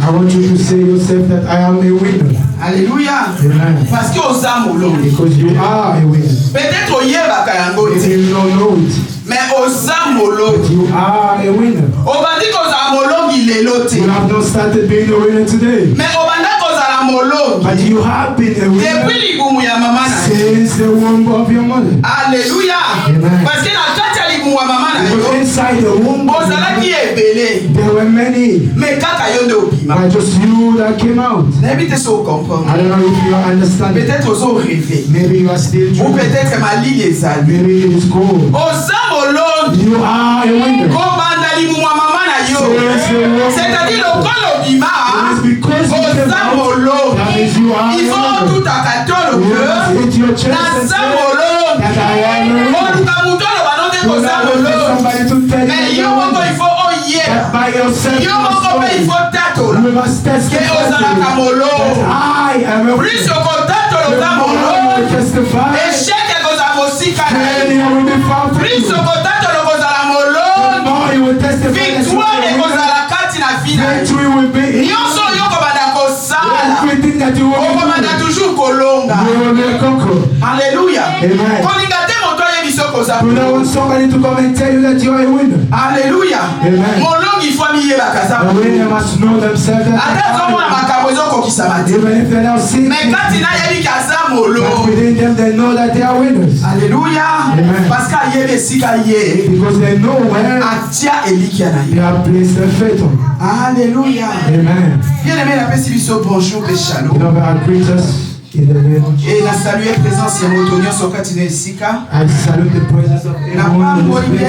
I want you to say yourself that I am a winner. Alléluia. Amen. Parce que aux âmes because you are a winner. Peut-être au yeba kayango. Maybe you don't know it. Mais aux âmes but you are a winner. On va dire qu'aux âmes il est loté. You have not started being a winner today. Mais on va dire qu'aux âmes but you have been a winner. Depuis l'igumu ya mama na. Since the womb of your mother. Alléluia. Amen. Parce que la kati ya l'igumu ya mama na. Because inside the womb. Ozalaki ebele. There were many. Mais kaka yo nde obima. But just you that came out. N'habite so comprendre. I don't know if you understand. Peut-être aux rêver. Maybe you are still dreaming. Ou peut-être ma ligne est sale. Maybe it is cold. You are a winner. C'est-à-dire le col obima. Ozamolo. Il faut tout à katolo que la samolo. Olukamutolo banonde kozamolo. Mais yo moko il faut oye. Yo moko il faut tatolo. Que ozalaka molo. Plus au tatolo zamolo. Échec et kozamosika. Plus au tatolo kozamolo. Victoire et kozalakati na vida. Nyonso yo kobanda kosala. Okomanda toujours kolonga. Alléluia. Kolinga te moto yebiso koza. You don't want somebody to come and tell you that you are a winner. Alléluia. Molongi faut mi yeba kaza. The winner must know themselves. Even if they're not seeing. Mais quand il a yebi kaza molo. Within them they know that they are winners. Alléluia. Parce qu'à yebe sika ye. Because they know where. Atia elikia na ye. They have placed their faith on. Alléluia. Amen. Bien aimé la paix biso bonjour et shalom. You know I greet us. Et la saluer présence ya motonio sokati ne sika. I salute the presence of everyone in this place.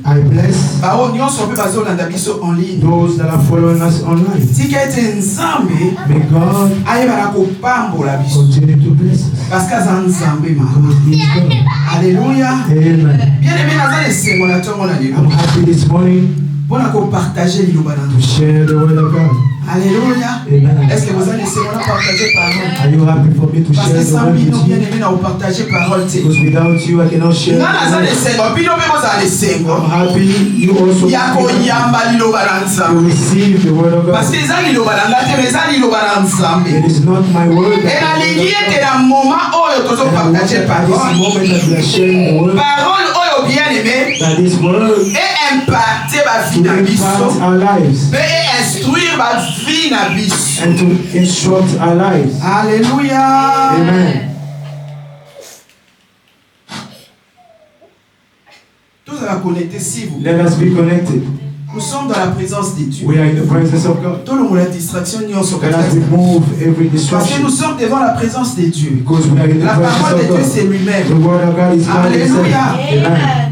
I bless bao nyonso pe bazolanda biso en ligne. Those that are following us online. Tika ete nzambe. May God ayebala kopambola biso. Continue to bless us. Parce que za nzambe ma. Alléluia. Amen. Bien aimé nazali sengo na tongo na lelo. I'm happy this morning. Pour partager liloba na to share the word of God. Alléluia. Amen. Est-ce que vous allez essayer de partager parole? Are you happy for me to parce share the word with you? Bien aimé na partager parole. Because without you I cannot share. I'm happy you also to receive the word of God. Parce que it is not my word. Et la ligne est un moment où nous partager parole. Moment that we are sharing the word. Parole où bien aimé. That this word et impacter ma vie na biso. Our lives. Et instruire ma vie na biso. And to instruct our lives. Alléluia. Amen. Tous à connecter s'il vous plaît. Let us be connected. Nous sommes dans la présence de Dieu. We are in the presence of God. Tout le monde la distraction n'y en sont pas. Let us remove every distraction. Parce que nous sommes devant la présence de Dieu. Because we are in the la parole de Dieu c'est lui-même. The word of God is God. Alléluia.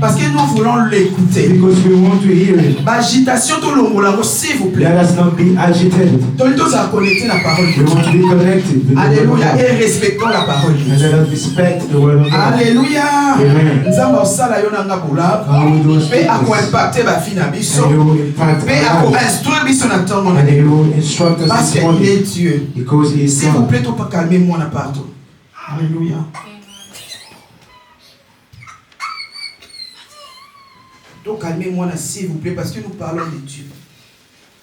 Parce que nous voulons l'écouter. Because we want to hear it. Agitation tout le monde s'il vous plaît. Let us not be agitated. Tous à connecter la parole de Dieu. We want to be connected. Alléluia. Et respectons la parole de Dieu. And let us respect the word of God. Alléluia. Amen. Nous avons ça là yonanga boula. Mais à quoi impacter ma vie na biso. Instruire biso na tango na lelo. Parce qu'il est Dieu. Because he is God. S'il vous plaît, pas calmer moi na partout. Alléluia. Donc calmez-moi là s'il vous plaît parce que nous parlons de Dieu.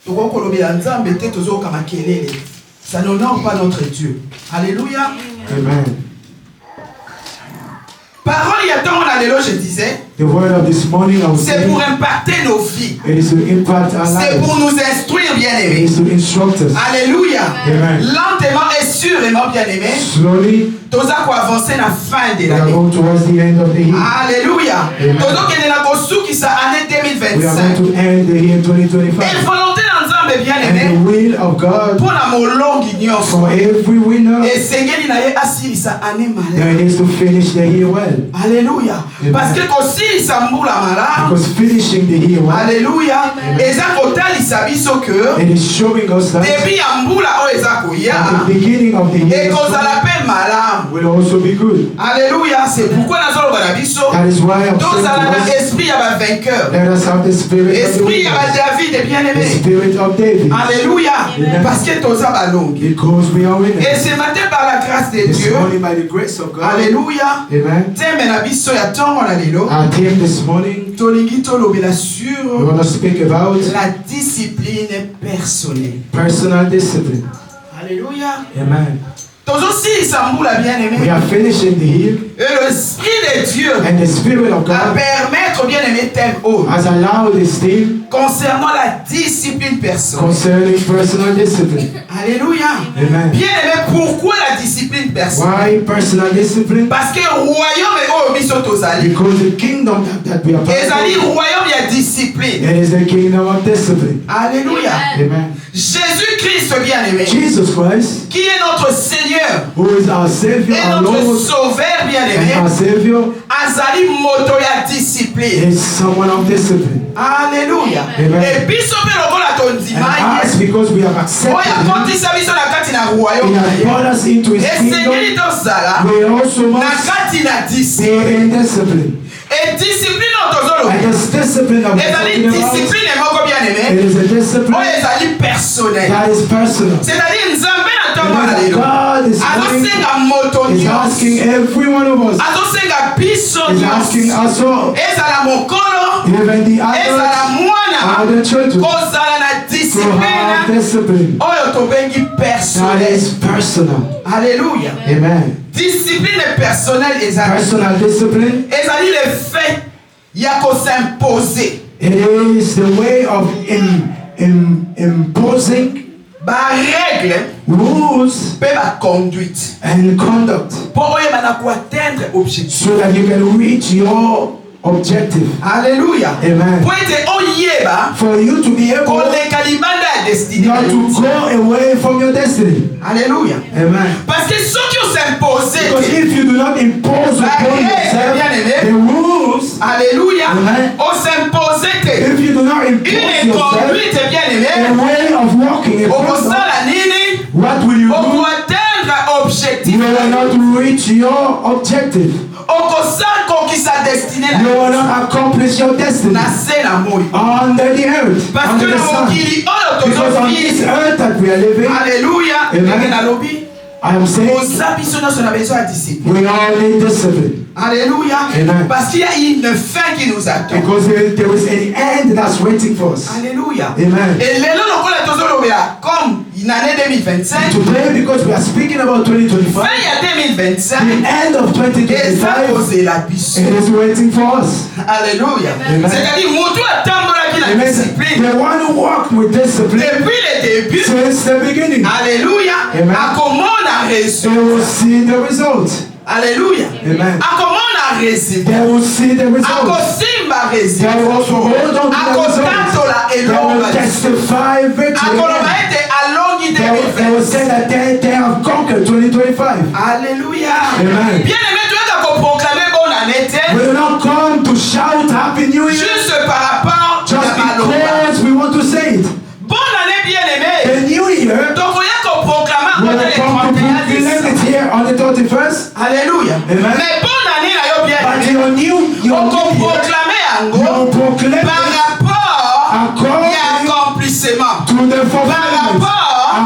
Donc on kolobé nzambe te tozo kama kelele. Ça n'honore pas notre Dieu. Alléluia. Amen. Parole ya tango na lelo je disais. The word of this morning c'est pour impacter nos vies. It is to impact our lives. C'est pour nous instruire bien aimés. It is to instruct us. Alléluia. Amen. Lentement et sûrement bien aimés. Slowly. Toza ko avancer na fin de l'année. We are going towards the end of the year. Alléluia. Tozo kene na kosuki sa année 2025. We are going to end the year 2025. Et volonté na nzambe nzambe bien and aimé the will of God mpona molongi nyonso for every winner. esengeli na ye asilisa ane There malamu. is to finish the year well. Alléluia. Amen. Parce que kosilisa mbula malamu. Because finishing the year well, Alléluia. Eza kotalisa biso que it is showing us that début ya mbula oyo eza at koya the beginning of the year ekozala mpe malamu. will also be good. Alléluia. C'est pourquoi nazoloba na biso That is why I'm tozala na saying to us, esprit ya bavainqueur, let us have the spirit of the esprit ya winners, badavid bien the aimé. spirit of David, Alléluia. Amen. Parce que toza balongi. because we are Et winners. ce matin par la grâce de This Dieu, morning by the grace of God, Alléluia. amen. Thème na biso ya ntongo na lelo Our theme this morning, tolingi tolobela we sur want to speak about la discipline personnelle. personal discipline. Alléluia. Amen. Tozosilisa mbula bien We aimé. are finishing the year, Et l'esprit de Dieu and the spirit of va God permettre bien aimé thème haut has allowed this theme concernant la discipline personnelle. concerning personal discipline. Alléluia. Amen. Bien aimé, pourquoi la discipline personnelle? Why personal discipline? Parce que royaume oyo biso tozali Because the kingdom that we are part ezali of, royaume ya discipline. it is the kingdom of discipline. Alléluia. Amen. Jésus-Christ bien aimé, Jesus Christ, qui est notre Seigneur who is our Savior, et our notre Lord, Sauveur bien and aimé, our Savior, azali moto ya discipline. is someone of discipline. Alléluia. Amen. Et biso mpe lokola tondima And us, ye because we have oyo accepted Him, akotisa biso na kati na He royaume na has ye, brought us into His esengeli kingdom. tozala We also na must kati na be discipline. in discipline. Et discipline oyo tozoloba And this discipline that we're ezali talking about, discipline moko bien it aimé is a oyo discipline ezali personnel. that is personal. C'est-à-dire nzambe na ntongo na And lelo God is azosenga moto is asking nyonso, every one of us, azosenga biso is asking nyonso, us all, ezala mokolo, even the ezala adults, mwana, other children, kozala na to have discipline discipline oyo tobengi that personnel. is personal. Alléluia. Amen. Discipline personnelle ezali Personal discipline, ezali le fait ya kosimposer it is the way of imposing barègle rules mpe baconduite and conduct mpo oyeba na koatteindre objectif. so that you can reach your objective. Alléluia. Amen. Po ete oyeba For you to be able koleka libanda ya destiny na not to yo. go away from your destiny. Alléluia. Amen. Parce que soki osimpose Because te, if you do not impose upon yourself the rules, Alléluia, Amen. osimpose te if you do not impose une yourself conduite bien a aimé, way of walking, a conduct, okosala nini? what will you do? Okoatteindre objectif. You will not reach your objective. Okosala kokisa destiny na You yo. will not accomplish your destiny Na se na moi. under the earth, Parce under que the na sun. mokili oyo Because on this tozovivre, earth that we are living, Alléluia, Amen. ndenge nalobi, I am saying oza biso nyonso na besoin ya discipline. we all need discipline. Alléluia. Amen. Parce qu'il y a une fin qui nous attend. Because there is an end that's waiting for us. Alléluia. Amen. Et lelo lokola tozolobela comme une année 2025, Today, because we are speaking about 2025, fin ya 2025, the end of eza 2025, kozela biso. it is waiting for us. Alléluia. Amen. C'est-à-dire mutu atambolaki na Amen. discipline The one who walked with discipline depuis le début. since the beginning, Alléluia. Amen. Akomona they résultat. will see the result. Alléluia. Amen. Akomona résultat. They will see the result. Akosimba They résultat. will also hold on to the result. Akotatola They will elonga. testify victory. Akoloba ete alongi They will say 2025. that they have conquered 2025. Alléluia. Amen. Bien aimé, tu as qu'à proclamer bonne année. We will not come to shout Happy New Year Juste par rapport just à Maloba. because we want to say it. Bonne année, bien aimé. The New Year, Donc, il y a qu'à proclamer we entre will les come to 31 proclaim it décembre. here on the 31st. Alléluia. Amen. Mais bonne année, là, yo, bien But aimé. your new On year, peut proclamer en you gros proclaim par it rapport according à accomplissement. to the Par fulfillment, rapport à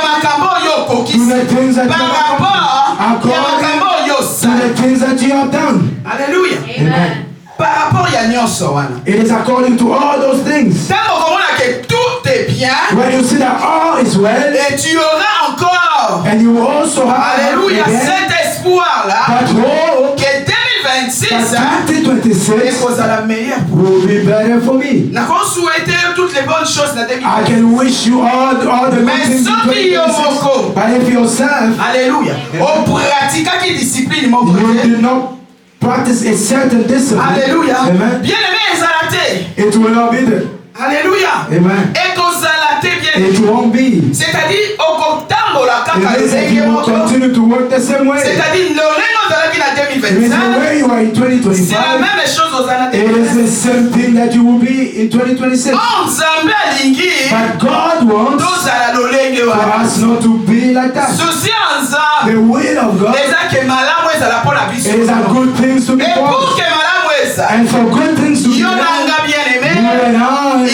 makambo yo to kokisi. the things that you Par have rapport à accomplished, makambo yo to sa. the things that you have done. Alléluia. Amen. Par rapport à nyonso wana. It is according to all those things. Tant qu'on a que tout est bien When you see that all is well, et tu auras encore, and you also have alléluia, again, cet espoir-là that hope que 2026 that est 2026 cause à la meilleure. will be better for me. N'a qu'on souhaité toutes les bonnes choses dans 2026. I can wish you all the good Mais things in ceux qui ont 2026. beaucoup, But if yourself, alléluia, on pratique qui discipline mon you côté. did not practice a certain discipline, Alléluia. amen, Bien aimé, exalté. it will not be there. Alléluia. Amen. Et exalté, bien bien. It won't be. C'est-à-dire, okotambola It kaka means that lenge you will moko. continue to work the same way. C'est-à-dire, lolenge ozalaki na It means the 2025, way you are in c'est la 2025, même chose ozala na it is 2025. the same thing that you will be in 2026. Oh, Nzambe alingi But God wants tozala lolenge for wana. us not to be like that. Souci ya Nzambe The will of God eza ke malamu ezala mpo na biso. is a good things to be Et pour done. que malamu eza, And for good things to be yo done, nanga bien you aimé, and I,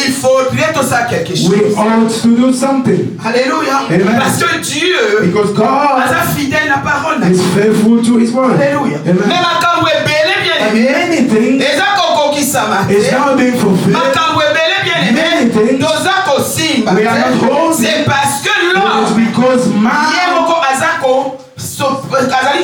il faudrait tosala quelque chose. we ought to do something. Alléluia. Amen. Parce que Dieu Because God aza fidèle na parole na is ye. faithful to His word. Alléluia. Amen. Mais makambo ebele bien And aimé, anything eza kokokisama is te. now being fulfilled. Makambo ebele bien aimé, Anything toza kosimba we are not te. holding. C'est parce que It is l'homme because ye man, moko azali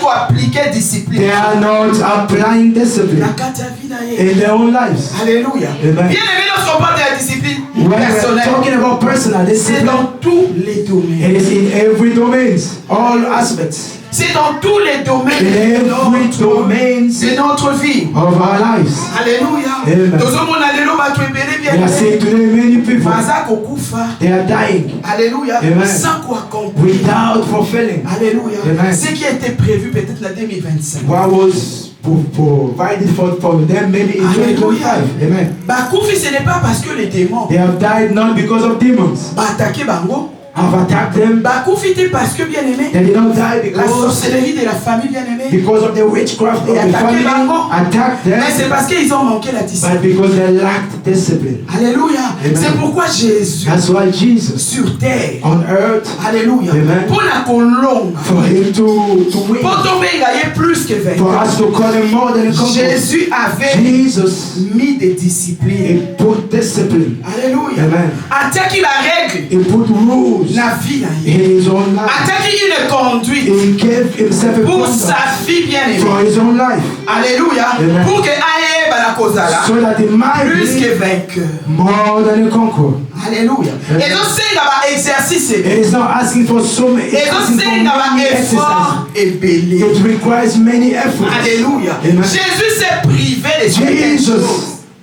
koapplike discipline they are not applying na discipline kati ya vie na ye. in their own lives. Alléluia. Amen. Bien aimé, lorsqu'on parle de la discipline When we are personnelle, talking about personal c'est discipline, dans tous les domaines. it is in every domain, all aspects, C'est dans tous les domaines in every domain de notre vie. of our lives. Alléluia. Amen. Tozomona lelo bato ebele bien We are seeing today many people, baza kokufa. they are dying Alléluia. Amen. Sans koaccomplir. without fulfilling Alléluia. Amen. Ce qui a été prévu peut-être la 2025. what was provided for them maybe in Alléluia. 2025. Amen. Bakufi, ce n'est pas parce que les démons They have died not because of demons attaqué bango. have attacked them. Bakufi te parce que bien aimé. They did not die La because sorcellerie de la famille bien aimée. because of the witchcraft of Et the attaqué family bango. attacked Mais c'est them, parce qu'ils ont manqué la but discipline. because they lacked discipline. Alléluia. Amen. C'est pourquoi Jésus That's why Jesus sur terre. on earth, Alléluia. Amen. Pour la colombe. for him to win, Pour tomber, il a plus que for 20. us to call him more than a conqueror. Jésus avait Jesus, mis des disciplines. he put discipline, Alléluia. Amen. Attaqué la règle. he put rules La vie là. in his own life. Attaqué une conduite. He gave himself a Pour conduct sa vie bien aimée. for his own life, Alléluia. Amen. Pour que aille banakozala. so that he might Plus be que vainqueur. more than a conqueror. Alléluia. Amen. Et donc c'est là exercice. It is not asking for so many, Et donc asking for c'est là many exercises. effort et belé. It requires many efforts. Alléluia. Amen. Jésus s'est privé de certaines choses.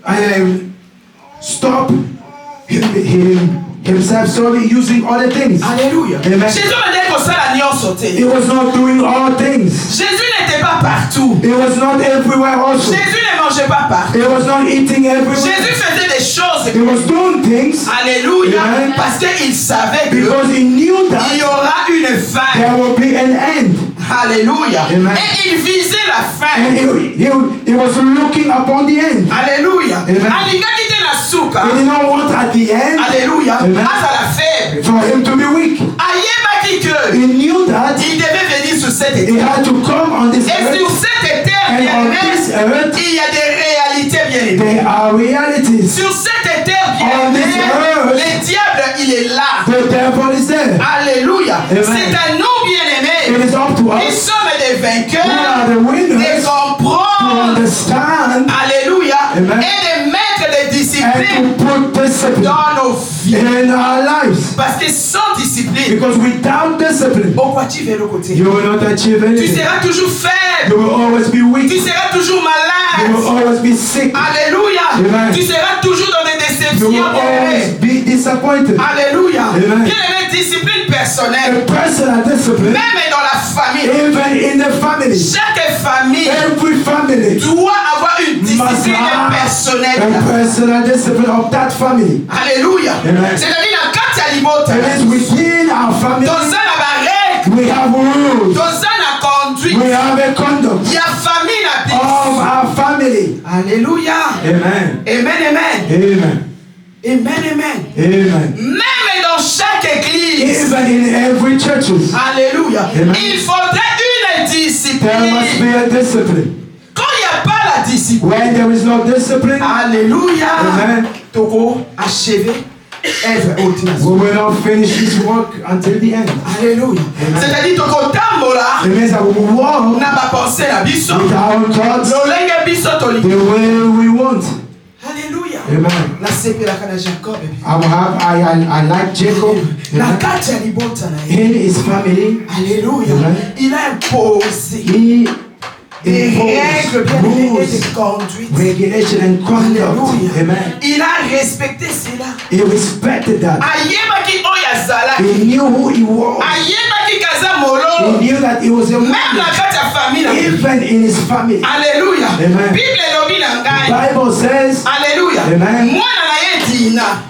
Jesus stop himself using other things. Alléluia. Amen. Jésus m'a dit que ça la nuit sauté. He was not doing all things. Jésus n'était pas partout. He was not everywhere also. Jésus ne mangeait pas partout. He was not eating everywhere. Jésus faisait des choses. He was doing things Alléluia. Amen. Parce qu'il savait que because he knew il that y aura une fin. there will be an end. Alléluia. Amen. Et il visait la fin. And he was looking upon the end. Alléluia. Amen. Alingaki te na suka. He did not want at the end Alléluia. Amen. Azala faible. for him to be weak. Ayebaki que He knew that il devait venir sur cette he terre. had to come on this Et sur earth, cette terre, and bien on aimé, this earth il y a des réalités bien aimées. there are realities. Sur cette terre, bien On this aimé, earth, le diable, il est là. The devil is there. Alléluia. Amen. C'est à nous, bien It aimés. is up to Nous us sommes des who vainqueurs are the de winners to comprendre. understand Alléluia. Amen. Et de mettre des and disciplines to put discipline dans nos vies. in our lives. Parce que sans discipline, Because without discipline, au quoi tu vas le côté? you will not achieve Tu anything. seras toujours faible. You will always be weak. Tu seras toujours You will malade. always be sick. Alléluia. Amen. Tu seras toujours dans des You déceptions. will always be disappointed. Alléluia. Amen. Bien aimé, discipline A personnelle. personal discipline, Même dans la famille. even in the family, Chaque famille every family doit avoir une must discipline have personnelle. a personal discipline of that family. Alléluia. Amen. C'est-à-dire, dans quatre aliments, It is within our family. dans la règle, We have rules. dans la conduite, We have a conduct il y a famille la of our family. Alléluia. Amen. Amen, amen. Amen. Amen, amen. Amen. Même dans chaque église. Even in every churches, Alléluia. Amen. Il faudrait une discipline. there must be a discipline. Quand il n'y a pas la discipline, When there is no discipline, Alléluia. Amen. Toko achevé œuvre we ordinaire. will not finish this work until the end. Alléluia. Amen. C'est-à-dire Toko tambola It means that we will walk na ba pensée la biso. with our thoughts Lolenge biso toli. the way we want. Alléluia. Amen. La sepela kana Jacob. I like Jacob. Na Amen. kati ya libota na ye. In his family, Alléluia. Amen. Il a imposé. he des règles bien et des conduites. Regulation and conduct. Amen. Il a respecté cela. He respected that. Ayebaki oyazala. He knew who he was. Ayebaki kaza He molo. knew that he was a Même man. la kati ya famille. Even in his family. Alléluia. Amen. Bible elobi na ngai. Bible says, Alléluia. Amen. Mwana na ye Dina.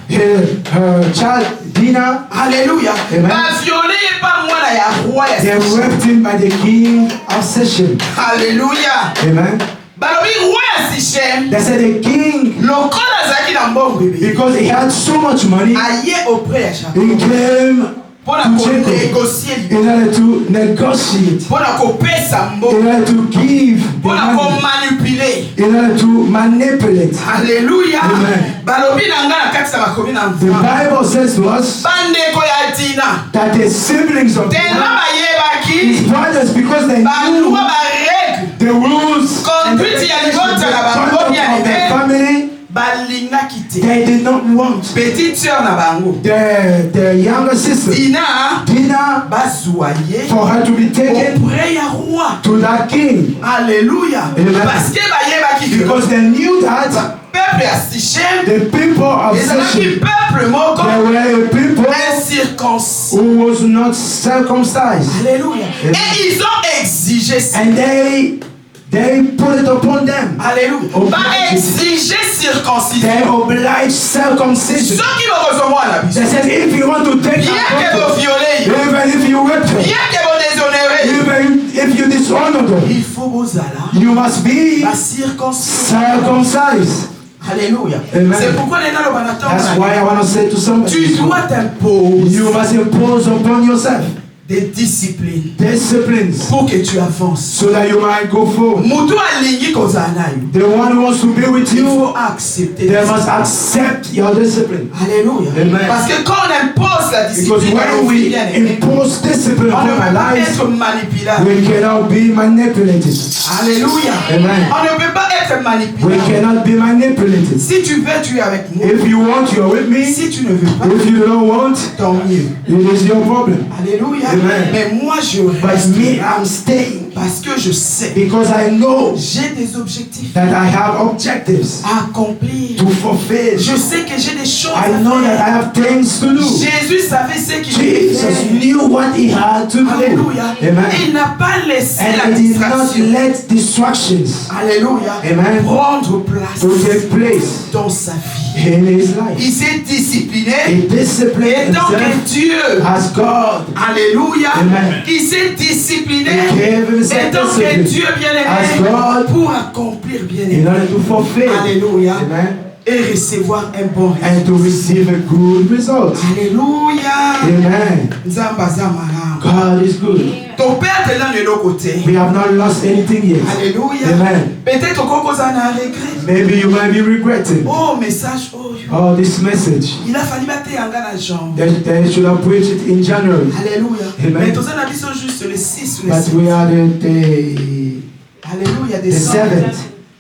her child Dina, Alléluia. Amen. Ba violé pas mwana ya roi ya they Sichem. raped him by the king of Sichem. Alléluia. Amen. Balobi roi ya Sichem. They said the king, Lokola azalaki na mbongo bébé. because he had so much money, Aye auprès ya Jacob. he came Mpona to Jacob konégocier in order to negotiate, mpona kopesa mbongo. in order to give, the Mpona money, komanipuler. in order to manipulate. Alléluia. Amen. Balobi na nga na kati na bakomi na The mvula. Bible says to us Bandeko ya Dina. that the siblings of Tellement Dina, bayebaki. his brothers, because they knew Baluwa barègle. the rules and the Conduite ya regulations, libota the na bango conduct bien of their aimé. family, Balingaki te. they did not want Petite sœur na bango. their younger sister, Dina. Dina, Bazwa ye. for her to be taken Auprès ya roi. to that king, Alléluia. Amen. Parce que bayebaki que because they knew that peuple ya Sichem. the people of Ezalaki Sichem, peuple moko. they were a people Incirconcis. who was not circumcised, Alléluia. Amen. Et ils ont exigé ça. and they put it upon them. Alléluia. Obligé. Va exiger circoncision. They obliged circumcision. Ceux qui vont recevoir la They vie. said, if you want to take Bien que that vous photo, violez, even if you raped her, bien que vous déshonérez, even if you dishonor her, il faut vos allas. you must be La circoncision. circumcised. Alléluia. Amen. C'est pourquoi les gens le That's why I want to say to tu somebody, dois t'imposer you must impose upon yourself des disciplines disciplines pour que tu avances. so that you might go forward. Mutu alingi kozala nayo. The one who wants to be with Il you, faut accepter. they must accept your discipline. Alléluia. Amen. Parce que quand on impose la Because discipline, when we impose discipline on ne upon our peut pas lives, être manipulable. we cannot be manipulated. Alléluia. Amen. On ne peut pas être We manipulable. cannot be manipulated. Si tu veux, tu es avec moi. If you want, you're with me. Si tu ne veux pas, If you don't want, tant mieux. it is your problem. Alléluia. Amen. Mais moi, je But reste me, I'm staying parce que je sais. because I know J'ai des objectifs that I have objectives à accomplir. to fulfill. Je sais que j'ai des choses I à know that I faire. have things to do. Jésus savait ce qu'il devait Jesus faire. knew what he had to do. Alléluia. Amen. Il n'a pas laissé la And he did not distraction. let distractions Alléluia. Amen. Prendre place to take place dans sa vie. in his life. Il s'est discipliné. He disciplined Et tant que himself Dieu, as God. alléluia, Amen. il s'est discipliné. He gave himself Et tant que discipline Dieu as bien-aimé, God pour accomplir in bien-aimé. order to fulfill. Alléluia. Amen. Et recevoir un bon résultat. And to receive a good result. Alléluia. Amen. Nzamba zamara. God is good. Ton père te donne de l'autre côté. We have not lost anything yet. Alléluia. Amen. Peut-être qu'on a un regret. Maybe you might be regretting. Oh, message. Oh, Oh, this message. il a fallu battre un gars dans la jambe. They should have preached it in January. Alléluia. Amen. Mais tous on a dit juste le 6 ou le But 7. we are Alléluia. the 7th.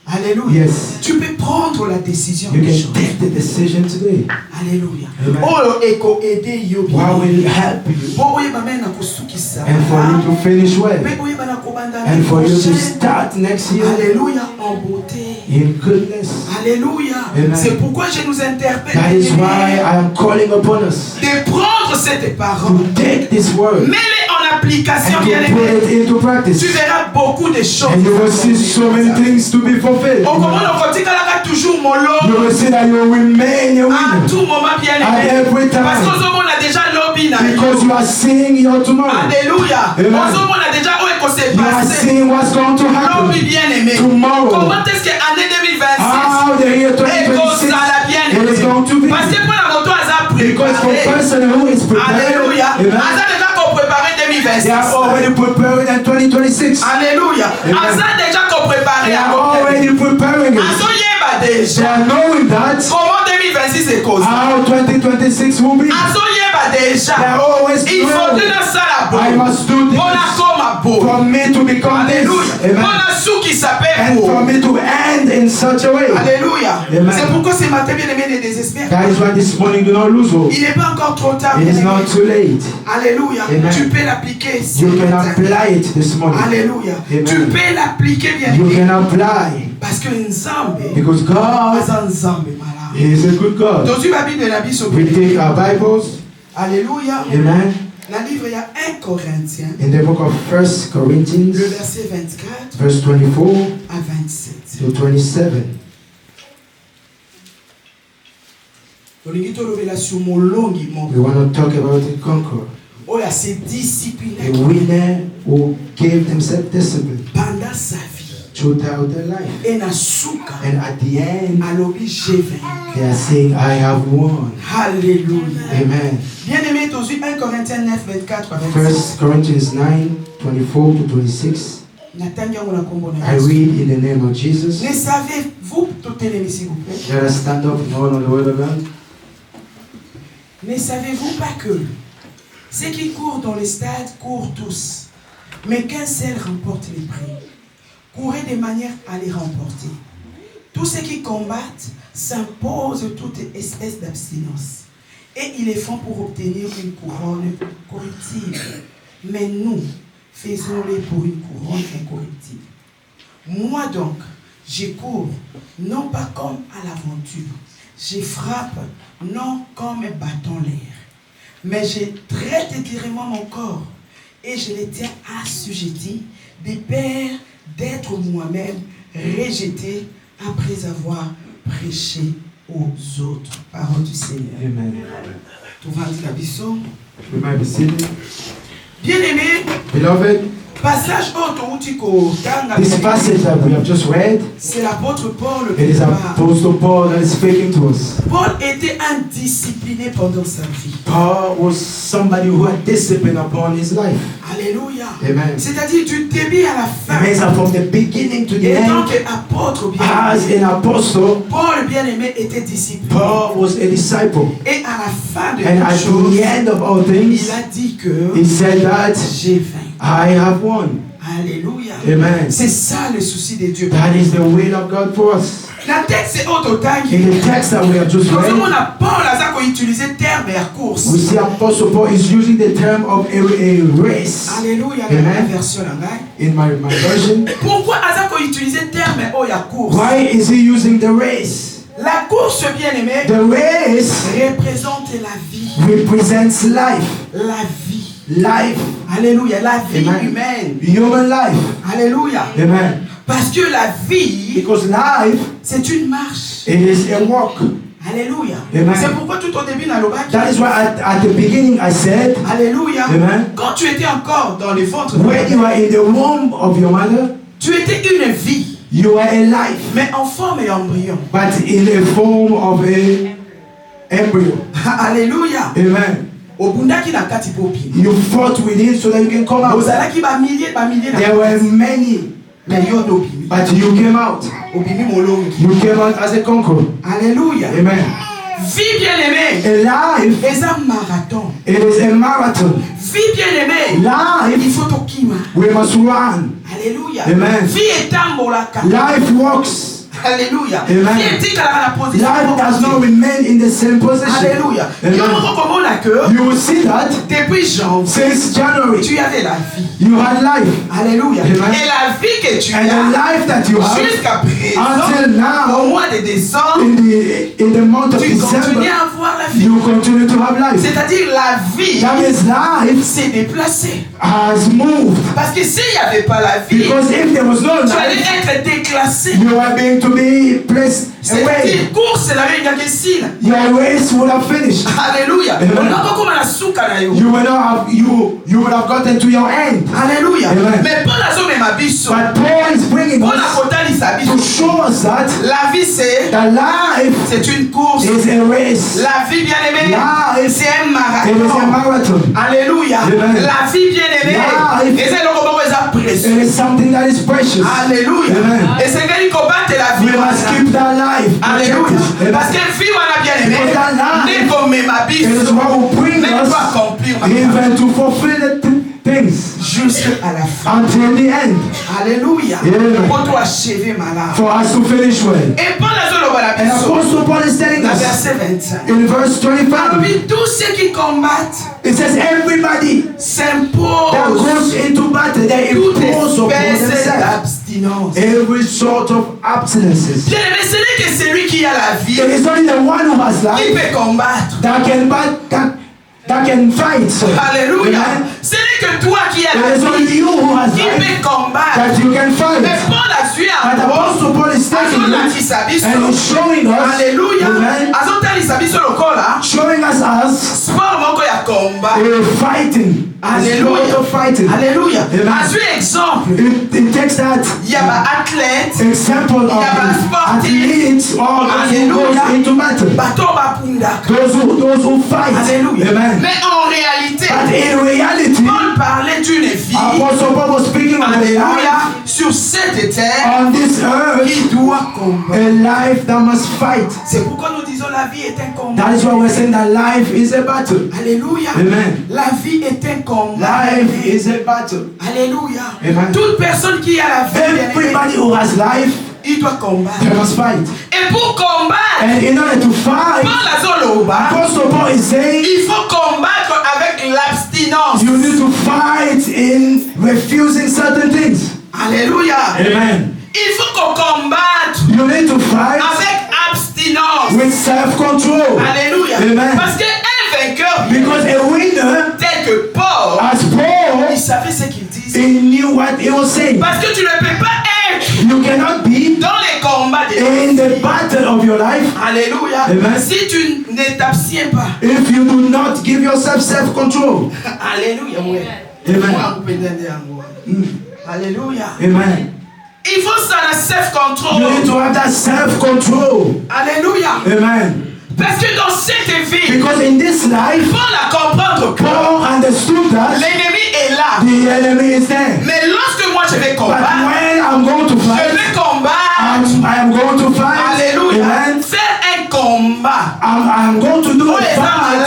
Alléluia. Yes. Tu peux prendre la décision. You de can changer. take the decision today. Alléluia. Amen. Oh, eko aider yo. What will help you Bo oye ba mena kusukisa. and for you to finish well Pe oye ba na kobanda and for you to prochaine. start next year Alléluia. En beauté. in goodness. Alléluia. Amen. C'est pourquoi je nous interpelle. That is why I am calling upon us De prendre cette parole. to take this word Mets-les en application, and bien to put aimé. it into practice. Tu verras beaucoup de choses. And you will see so many things to be fulfilled. On commence à toujours You mollo. will see that you will remain a À winner tout moment, bien at aimé. every Parce time qu'on a déjà lobby. because you are seeing your tomorrow. Alléluia. Amen. On a déjà où est-ce que c'est You are passé. seeing what's going to Lobby, happen bien aimé. tomorrow. Comment est-ce que année 2026 How the year 2026 bien it is going to be. Parce que pour la moto, elle a Because for préparé. person who is prepared, Alléluia. amen, Elle a déjà préparé they 2026. are already preparing in 2026. Alléluia. Elle Amen. a déjà préparé. They are already preparing it. They Déjà. are knowing that Comment 2026 est causé? how 2026 will be. Azoyeba déjà. They always Il faut know que dans ça la I bonne. must do this On a comme à beau. for me to become this. Alléluia. On Amen. a sous qui s'appelle And beau. for me to end in such a way. Alléluia. Amen. C'est pourquoi ce matin, bien aimé, ne désespère pas. That is why this morning do not lose hope. Il n'est pas encore trop tard. It bien is aimé. not too late. Alléluia. Amen. Tu peux l'appliquer. ce You can matin. apply it this morning. Alléluia. Amen. Tu peux l'appliquer, bien You aimé. can apply. Parce que Nzambe, Because God pas Nzambe malade. is a good God. Dans une Bible de la Bible, We take our Bibles. Alléluia. Amen. Dans le livre, il y a 1 Corinthiens, In the book of 1 Corinthians, le verset 24 verse 24 à 27. to 27. Tolingi tolobela sur molongi We moko. want to talk about a conqueror. Oyo ase discipliné A winner who gave themselves discipline pendant sa vie. throughout their life. Et na suka And at the end, alobi j'ai vaincu. they are saying, I have won. Alléluia. Amen. Bien aimé, dans 1 Corinthiens 9, 24 à 27. 1 Corinthians 9, 24 to 26. Natangi yango na kombo na I Yesu. read in the name of Jesus. Ne savez-vous, totelemi s'il vous plaît, Let us stand up and hold on the word of God. ne savez-vous pas que ceux qui courent dans les stades courent tous, mais qu'un seul remporte les prix. Courez de manière à les remporter. Tous ceux qui combattent s'imposent toute espèce d'abstinence, et ils les font pour obtenir une couronne corruptible. Mais nous, faisons-les pour une couronne incorruptible. Moi donc, je cours, non pas comme à l'aventure. Je frappe, non comme un bâton l'air. Mais je traite éclairement mon corps, et je les tiens assujettis, de peur d'être moi-même rejeté après avoir prêché aux autres. Parole du Seigneur. Amen. Tu vas dire la biso. We might be seated. Bien-aimé, Beloved, passage autoroutico. this passage that we have just read, C'est l'apôtre Paul it qui is parle. Apostle Paul that is speaking to us. Paul était indiscipliné pendant sa vie. Paul was somebody who had discipline upon his life. Alléluia. Amen. C'est-à-dire du début à la fin. It means that from the beginning to the Et tant end, qu'apôtre as bien-aimé, an apostle, Paul bien-aimé était discipliné. Paul was a disciple. Et à la fin de And toutes at choses, the end of all things, il a dit que he said that j'ai vaincu. I have won. Alléluia. Amen. C'est ça le souci de Dieu. That is the will of God for us. La texte est autotangi. In the text that we have just Quand read, on a Paul a utilisé le terme et à course. we see Apostle Paul is using the term of a race. Alléluia. Amen. Dans la version là. In my version, Pourquoi Azako utilisé le terme et à course? why is he using the race? La course, bien aimé, The race représente la vie. represents life. La vie. Life. Alléluia. La vie Amen. humaine. Human life. Alléluia. Amen. Parce que la vie, Because life, c'est une marche. it is a walk. Alléluia. Amen. C'est pourquoi tout au début, dans le bac, That is why at the beginning I said, Alléluia. Amen. Quand tu étais encore dans le ventre de when ta you mère, are in the womb of your mother, tu étais une vie, you are a life, mais en forme et embryon. but in a form of a embryo. Alléluia. Amen. Obundaki na kati popi. You fought with it so that you can come out. Ozalaki ba milliers na There were many, mais yo dobimi. but you came out. Obimi molongi. You came out as a conqueror. Alléluia. Amen. Vie bien-aimée. A life, C'est un marathon. it is a marathon. Vie bien-aimée. Il Life, faut tokima. we must run. Alléluia. Amen. Vie est ambolaka. Life walks. Alléluia. Amen. Vie est la position. Life does not remain in the same position. Alléluia. Amen. Yo recommande que You will see that depuis janvier, since January, tu avais la vie. you had life. Alléluia. Amen. Et la vie que tu And the as life that you have jusqu'à présent, until au now, mois de décembre, in the month of tu continues December, à avoir la vie. you continue to have life. C'est-à-dire la vie That means life s'est déplacée. has moved. Parce que s'il n'y avait pas la vie, Because if there was no tu allais life, être déclassé. you are going to be placed away. C'est-à-dire course, la vie n'a que si. Your race would have finished. Alléluia. Amen. On a beaucoup de souka na yo. You would not have you would have gotten to your end. Alléluia. Amen. Mais Paul a zoné ma biso. But Paul is bringing Paul a us kotali sa biso. to show us that La vie c'est the life une course. is a race. La vie bien-aimée, Life c'est un It is a marathon. marathon. Alléluia. Amen. La vie bien-aimée, Life. et c'est le moment où ils apprécient. It is something that is precious. Alléluia. Amen. Et c'est qu'il combatte la vie. We must keep that life. Alléluia. Amen. Parce que vie, on a bien aimé. Because that life, N'est comme ma it biso. is what will bring N'est us pas even to fulfill the things jusqu'à la fin. until the end. Alléluia. Amen. Pour toi achever malade. For us to finish well. Et Paul a dit And Apostle Paul is telling dans us verset 25. in verse 25, Parmi tous ceux qui combattent it says everybody that s'imposent goes into battle, they toute impose upon espèce themselves d'abstinence. every sort of abstinences. Bien aimé, ce n'est que celui qui a la vie It is only the one who has qui life peut combattre. that can fight. Alléluia. Amen. Ce n'est que toi qui as It la is only vie you who has qui life peut combattre. that you can fight. Mais Paul a su à But Apostle Paul is taking Azota it kisabiso. and he's showing us, Alléluia. amen, Azota kisabiso lokola. showing us Sport moko ya combat. fighting. A sport of fighting. Alléluia. Amen. Azui exemple. It takes that Il y a un athlète. example of athletes or those who goes into battle. Bato bapundaka. Those who fight. Alléluia. Amen. Mais en réalité, But in reality, Paul parlait d'une vie. Apostle Paul was speaking of a life Alléluia. Sur cette terre on this earth, qui doit combattre. a life that must fight. C'est pourquoi nous disons la vie est un combat. That is why we're saying that life is a battle. Alléluia. Amen. La vie est un combat. Life is a battle. Alléluia. Amen. Toute personne qui a la vie, Everybody who has life, il doit combattre. they must fight. Et pour combattre, And in order to fight, Paul a zoloba, Apostle Paul is saying, il faut combattre avec l'abstinence. you need to fight in refusing certain things. Alléluia. Amen. Il faut qu'on combatte You need to fight avec abstinence. with self-control. Alléluia. Amen. Parce qu'un vainqueur Because a winner, tel que Paul, as Paul, il savait ce qu'il disait. he knew what he was saying. Parce que tu ne peux pas être You cannot be dans les combats de in ta the vie. battle of your life Alléluia. Amen. Si tu ne t'abstiens pas. if you do not give yourself self-control. Alléluia. Alléluia. Amen. Il faut ça, la self-control. You need to have that self-control. Alléluia. Amen. Parce que dans cette vie, Because in this life, Paul a comprendre que Paul understood that l'ennemi est là. the enemy is there. Mais lorsque moi je vais But combattre, when I'm going to je fight, vais combattre. I am going to fight. Alléluia. Amen. Faire un combat I'm going to do pour a les fight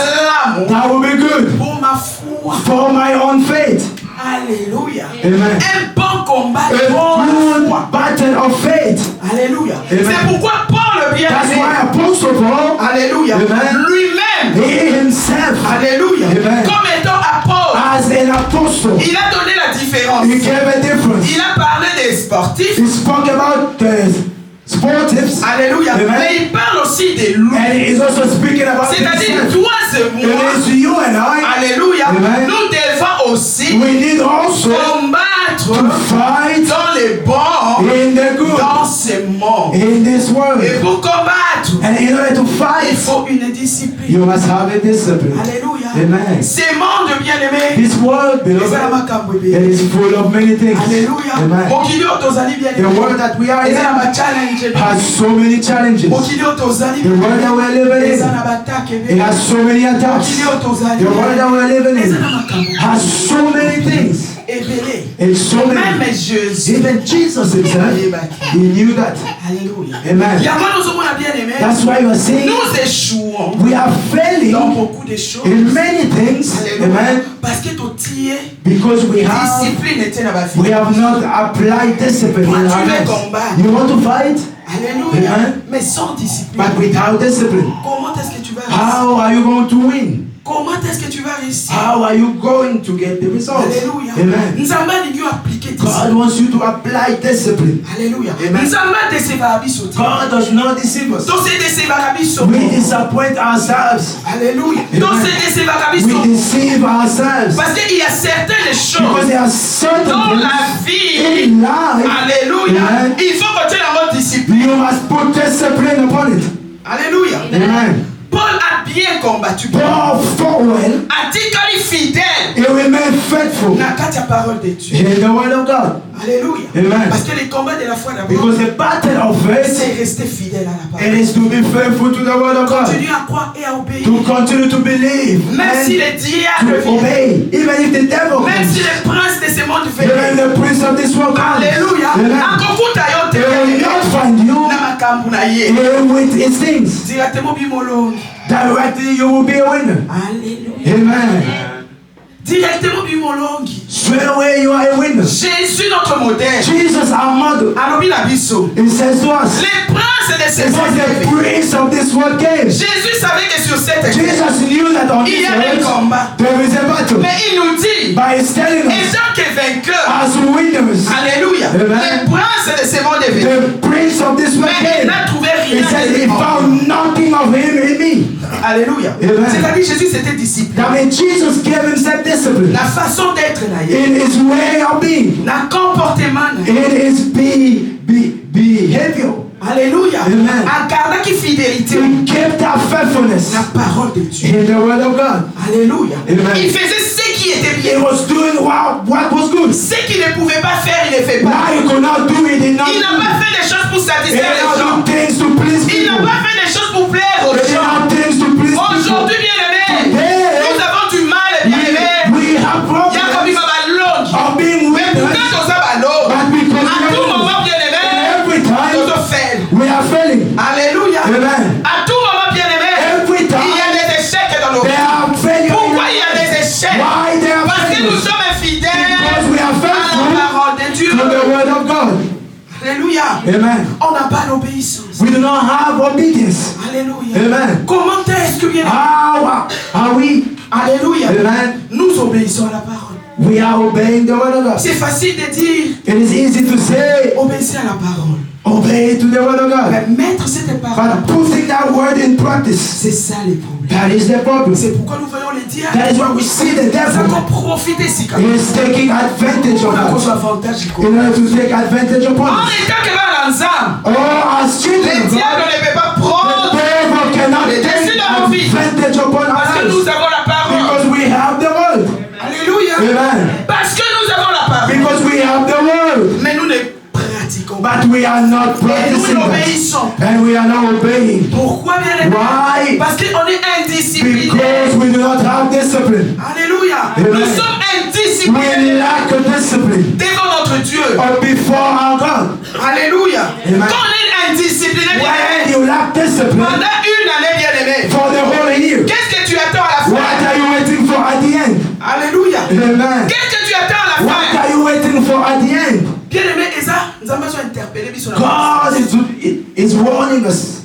âmes that will be good pour ma foi. for my own faith. Alléluia. Amen. Un bon combat A pour la good foi. battle of faith. Alléluia. Amen. C'est pourquoi Paul le That's bien-aimé, why Apostle Paul, Alléluia, Amen. lui-même, he himself, Alléluia, Amen. comme étant apôtre, as an apostle, il a donné la différence. he gave a difference. Il a parlé des sportifs, He spoke about the sportives, Alléluia, Amen. mais il parle aussi des loups. and he's also speaking about C'est-à-dire himself. toi et moi, It is you and I. Alléluia, Amen. nous devons aussi We need also combattre to fight dans les bons, in the good, dans ce monde. in this world. Et pour combattre, And in order to il fight, faut une discipline. you must have a discipline. Alléluia. Amen. Ce monde bien-aimé, This world, beloved, it is full of many things. Alléluia. Amen. Mokili otozali The bien-aimé. world that we are Eza na in ba challenge. has so many challenges. Mokili otozali The world that we are living eza in, na batake. it has so many attacks. Mokili otozali The world that we are living eza in na makambo has so many things. ebele. And so Même many. Jésus. Even Jesus himself, he knew that. Alléluia. Amen. Yango nous bien-aimé. That's why you are saying Nous échouons we are dans failing beaucoup de choses. in many things. Alléluia. Amen. Parce que tu tires Because we discipline était dans ma vie. have not applied discipline Toi, in tu our veux lives. combattre. You want to fight, Alléluia. Amen. Mais sans discipline. but without discipline, Comment est-ce que tu vas réussir? how are you going to win? Comment est-ce que tu vas réussir? How are you going to get the results? Alléluia. Amen. Nzamba alingi appliquer God discipline. wants you to apply discipline. Alléluia. Amen. Nzamba décevra biso te. God does not deceive us. Donc c'est décevra biso. We disappoint ourselves. Alléluia. Donc Amen. c'est décevra We biso. deceive ourselves. Parce qu'il y a certaines Because choses there are certain dans things la vie. in life. Alléluia. Amen. Il faut que tu aies la bonne discipline. You must put discipline upon it. Alléluia. Amen. Paul a bien combattu. Paul fought well. A-t-il qu'il est fidèle He remained faithful dans la parole de Dieu? in the word of God. Alléluia. Amen. Parce que les combats de la foi d'abord, Because the battle of faith, c'est rester fidèle à la it parole. is to be faithful to the word of God. Continue à croire et à obéir. To continue to believe Même si and les diables to viennent. obey. Even if the devil Même si comes. les princes de ce monde Even viennent. the prince of this world comes. Alléluia. Amen. Akakuta yo te They will not find you na makambo na ye. with his things. Directement bimolongi. Directly you will be a winner. Alléluia. Amen. Directement bimolongi. Straight away you are a winner. Jésus notre modèle. Jesus our model. Alobi na biso. He says to us, Les princes de he ces says the prince of this world came. Jésus savait que sur cette terre, Jesus knew that on il this y a un earth combat. there is a battle. Mais il nous dit, But he's telling et us tant que vainqueur, as winners, alléluia, Amen. les princes de ce monde est venu. the prince of this world Mais il came. n'a trouvé He rien said he de lui. found nothing of him in me. Alléluia. Amen. C'est-à-dire Jésus s'était discipliné. That means Jesus gave himself discipline. La façon d'être là, In his way of being. la comportement là. In his behavior. Alléluia. Amen. En gardant qui fidélité. He kept that faithfulness La parole de Dieu. in the word of God. Alléluia. Amen. Il faisait ce qui était He bien. was doing what was good. Ce qu'il ne pouvait pas faire, il ne fait pas. Why he could not do it, he did not Il n'a do pas it. fait des choses pour He satisfaire did les not gens. do things to please Il n'a people. pas fait des choses pour plaire aux He did gens. not things to please people. Aujourd'hui, bien aimé, Today, nous avons du mal, bien aimé. We have Il y a comme il problems va ballon. of being Mais pourquoi winners, nous avons ballon? but because À tout moment, bien aimé, every nous time avons fait. we are failing. Alléluia. Amen. À tout moment, bien aimé, Every il y a time des échecs dans nos there vies. are failures. Pourquoi il y a des échecs? Why there are Parce que nous failures? sommes infidèles Because we are à la faithful parole de Dieu. to the word of God. Alléluia. Amen. On n'a pas l'obéissance. We do not have obedience. Alléluia. Amen. Comment est-ce que bien aimé? How are we? Alléluia. Amen. Nous obéissons à la parole. We are obeying the word of God. C'est facile de dire It is easy to say, obéissez à la parole. obey to the word of God. Mais mettre cette parole, But putting that word in practice, c'est ça les problèmes. that is the problem. C'est pourquoi nous voyons les diables. That is why we see the Ça devil qu'on profite ici quand he même. is taking advantage On of a us qu'on avantage. in order to take advantage upon En us. étant que dans l'ensemble, Oh, as children les of God, diables ne peuvent pas the prendre devil cannot Les take désirs de nos vies. advantage upon parce que us nous avons la parole. because we have the word. Alléluia. Amen. Parce que nous avons la parole. Because we have the word. Mais nous ne pratiquons pas. But we are not Et nous practicing that. n'obéissons. And we are not obeying. Pourquoi bien aimé? Why? Parce qu'on est indiscipliné. Because we do not have discipline. Alléluia. Amen. Nous sommes indisciplinés We lack a discipline devant notre Dieu. before our God. Alléluia. Amen. Quand on est indiscipliné, bien When aimé, you lack discipline pendant une année, bien aimé, for the whole year, qu'est-ce que tu attends à la what fin? are you waiting for at the end? Alléluia. Amen. Qu'est-ce que tu attends à la What fin? are you waiting for at the end? Bien aimé, et ça, nous avons besoin d'interpeller sur la God is warning us.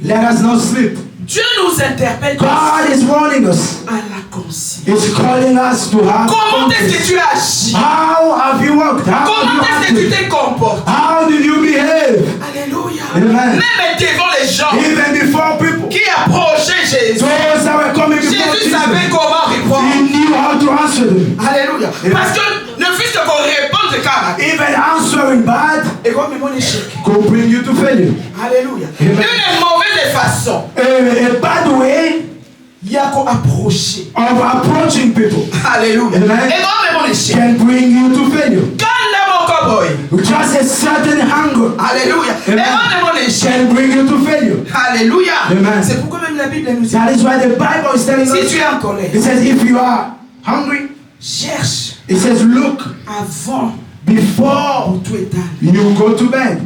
Let us not sleep. Dieu nous interpelle God is warning us. à la conscience. He's calling us to have Comment est-ce conscience. que tu as agi? How have you walked? How Comment have est-ce you que tu acted? t'es comporté? How did you behave? Alléluia. Amen. Même devant les gens Even before people, qui approchaient Jésus, those that were coming before Jésus savait Jesus, comment he répondre. knew how to answer them. Alléluia. Parce que ne fût-ce qu'on réponde de car. Even answering bad Et comme mon échec. could bring you to failure. Alléluia. Amen. Une mauvaise façon. A bad way Il y a qu'à approcher. of approaching people Alléluia. Amen. Et comme mon échec. can bring you to failure. Quand mon cowboy. Just a certain hunger Alléluia. Et Amen. comme mon échec. can bring you to failure. Alléluia. Amen. C'est pourquoi même la Bible nous dit. That is why the Bible is telling Si us. tu es en colère, It says if you are hungry, cherche it says look avant before pour tout état. you go to bed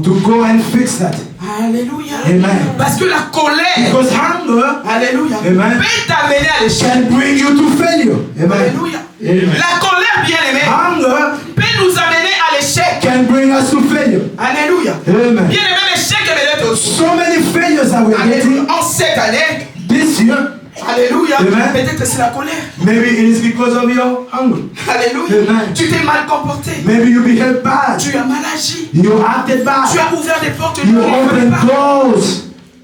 to go and fix that. Alléluia. Amen. Parce que la colère, Because hunger alléluia, Amen. peut t'amener à l'échec. can bring you to failure. Amen. Alléluia. Amen. La colère, bien aimée, Hunger peut nous amener à l'échec. can bring us to failure. Alléluia. Amen. Bien aimé, l'échec est aussi. So many failures that we are Alléluia. getting En cette année, this year. alléluia, Amen. peut-être c'est la colère. Maybe it is because of your hunger. Alléluia. Amen. Tu t'es mal comporté. Maybe you behave bad. Tu as mal agi. You acted bad. Tu as ouvert des portes que You tu ne pouvais opened pas. doors.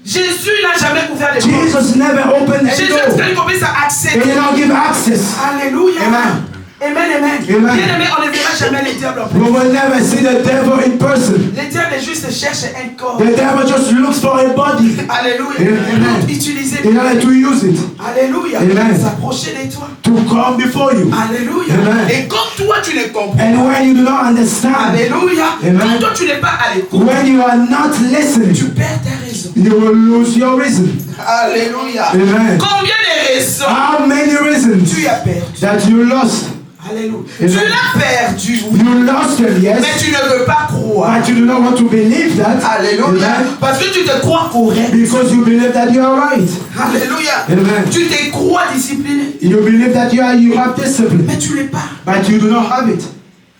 Jésus n'a jamais ouvert des portes. Jesus never opened a Jésus door. a commencé à He accéder. did not give access. Alléluia. Amen. Amen, amen. Amen. Bien aimé, on ne verra jamais les diables en We personne. will never see the devil in person. Les diables juste cherchent un corps. The devil just looks for a body Alléluia. Amen. Pour utiliser. in order to use it Alléluia. Amen. S'approcher de toi. to come before you. Alléluia. Amen. Et quand toi tu ne comprends. And when you do not understand, Alléluia. Amen. Quand toi tu n'es pas à l'écoute. when you are not listening, Tu perds ta raison. you will lose your reason. Alléluia. Amen. Combien de raisons How many reasons tu as perdu? that you lost? Alléluia. Tu l'as perdu, oui. You lost it, yes. Mais tu ne veux pas croire. But you do not want to believe that. Alléluia. Amen. Parce que tu te crois correct. Because you believe that you are right. Alléluia. Amen. Tu te crois discipliné. You believe that you have discipline. Mais tu l'es pas. But you do not have it.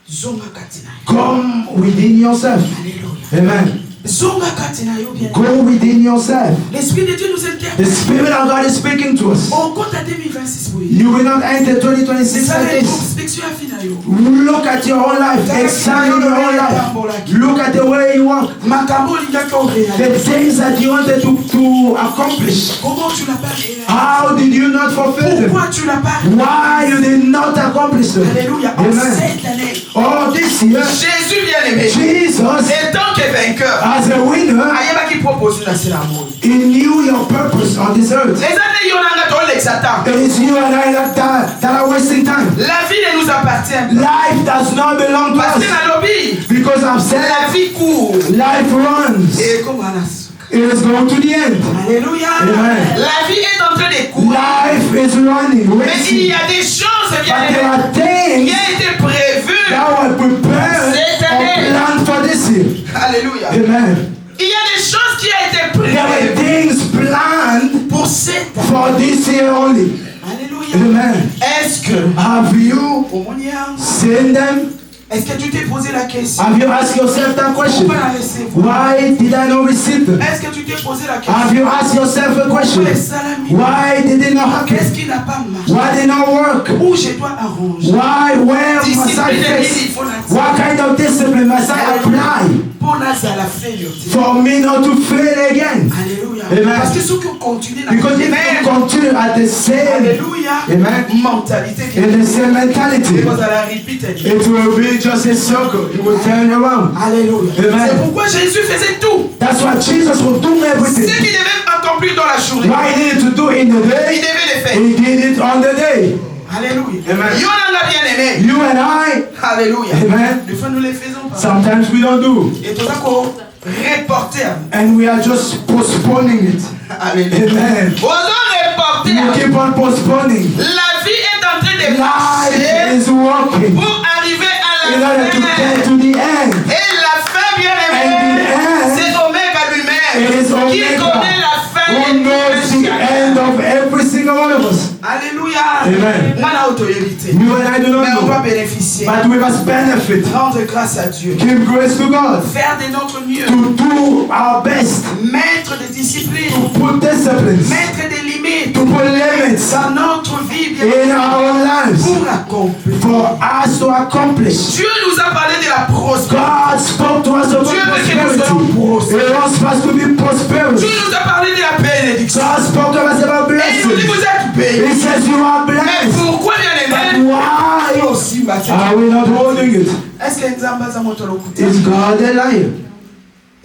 Zonga katina. Come within yourself. Alléluia. Amen. Zonga katina yo bien. Go within yourself. L'Esprit de Dieu nous interpelle. The Spirit of God is speaking to us. On compte à 2026 pour You will not enter 2026 ça like les this. prospection à fin yo. Look at your own life. Examine your own life. Look at the way you walk. Makambo linga ko The things that you wanted to accomplish. Comment tu l'as pas réalisé? How did you not fulfill them? Pourquoi tu l'as pas? Why you did not accomplish them? Alléluia. En Amen. cette année, Oh, this year, Jésus bien-aimé, Jesus, étant que vainqueur, as a winner, ayeba qui propose la cérémonie. he knew your purpose on this earth. Les années yonanga to l'exatant. It is you and I that are wasting time. La vie ne nous appartient pas. Life does not belong to Parce que us. dans lobby, Because I've said la vie court. life runs. Et comme on a It is going to the end. Alléluia. Amen. La vie est en train de courir. Life is running. Mais il y Racing. a des choses bien But there aimées, are things qui ont été prévues. that were prepared Cette or année. planned for this year. Alléluia. Amen. Il y a des choses qui ont été There were prévues things planned pour cette année. for this year only. Alléluia. Amen. Est-ce que, Have you oh mon Dieu, seen them? est-ce que tu t'es posé la question? Have you asked yourself that question? Pourquoi la recevoir? Why did I not receive them? Est-ce que tu t'es posé la question? Have you asked yourself a question? Pourquoi ça l'a mis? Why did it not Qu'est-ce happen? qui n'a pas marché? Why did it not work? Où je dois arranger? Why? Where must I Discipline, face? il faut la dire. What kind of discipline must I apply Pour Nazar la failure. for me not to fail again? Alléluia. Amen. Parce que ceux qui continuent dans Because if you continue at the same, Alléluia. Amen, Mentalité. in the same mentality, Because à la repeat. it will be just a circle. It will turn around. Alléluia. Amen. C'est pourquoi Jésus faisait tout. That's why Jesus will do Ce everything. qu'il devait accomplir dans la journée, Why he needed to do in the il day, devait le faire. he did it on the day. Alléluia. Amen. Il y en a bien aimé. You and I, Alléluia. Amen, Des fois nous les faisons pas. sometimes we don't do. Et tout ça qu'on reporter. And we are just postponing it. Alléluia. Amen. Osons reporter. You keep on postponing. La vie est en train de Life marcher is working pour arriver à in la order to fin. get to the end. Et la fin bien And the aimée, end, c'est Oméga it lui-même is qui Omega, connaît la fin who de knows the end of every single one of us. Alléluia. Amen. Moi, la autorité. You and I do Mais not on va know, bénéficier. but we must benefit. Rendre grâce à Dieu. Give grace to God Faire de notre mieux. to do our best, Mettre des disciplines. to put disciplines, Mettre des limites to put limits dans notre vie bien in our lives pour accomplir. for us to accomplish. Dieu nous a parlé de la prospérité. God spoke to us about Dieu veut que nous prosperity. soyons prospères. He wants us to be prosperous. Dieu nous a parlé de la bénédiction. God spoke to us about Et il nous dit blessings. vous êtes bénis. He says you are Mais blessed. pourquoi bien But aimé? why Aussi bâti. are we not holding it? Est-ce que Nzamba za moto lokuta? Is God a liar?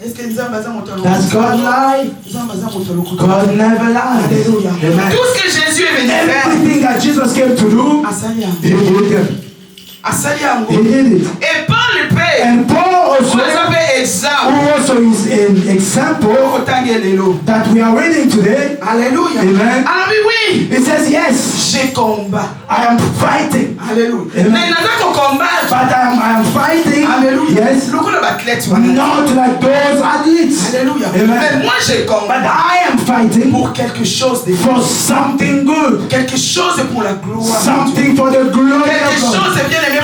Est-ce que Nzamba za moto Does God lie? Nzamba za moto lokuta. God never lies. Alléluia. Amen. Tout ce que Jésus est venu faire, Everything that Jesus came to do, asali yango. he did it. Asali yango. He did it. Et Paul le paie. And Paul also, Vous avez exemple. who also is an example Otange lelo. that we are reading today, Alléluia. Amen. Alors oui, he says, yes, j'ai combat. I am fighting. Alléluia. Amen. Mais naza ko combat. But I am fighting, Alléluia. yes, Lokola bathlète wana. not like those athletes. Alléluia. Amen. Mais moi j'ai But combat I am fighting pour quelque chose de for something good, quelque chose pour la gloire. something for the glory Quelque of God. chose de bien aimé.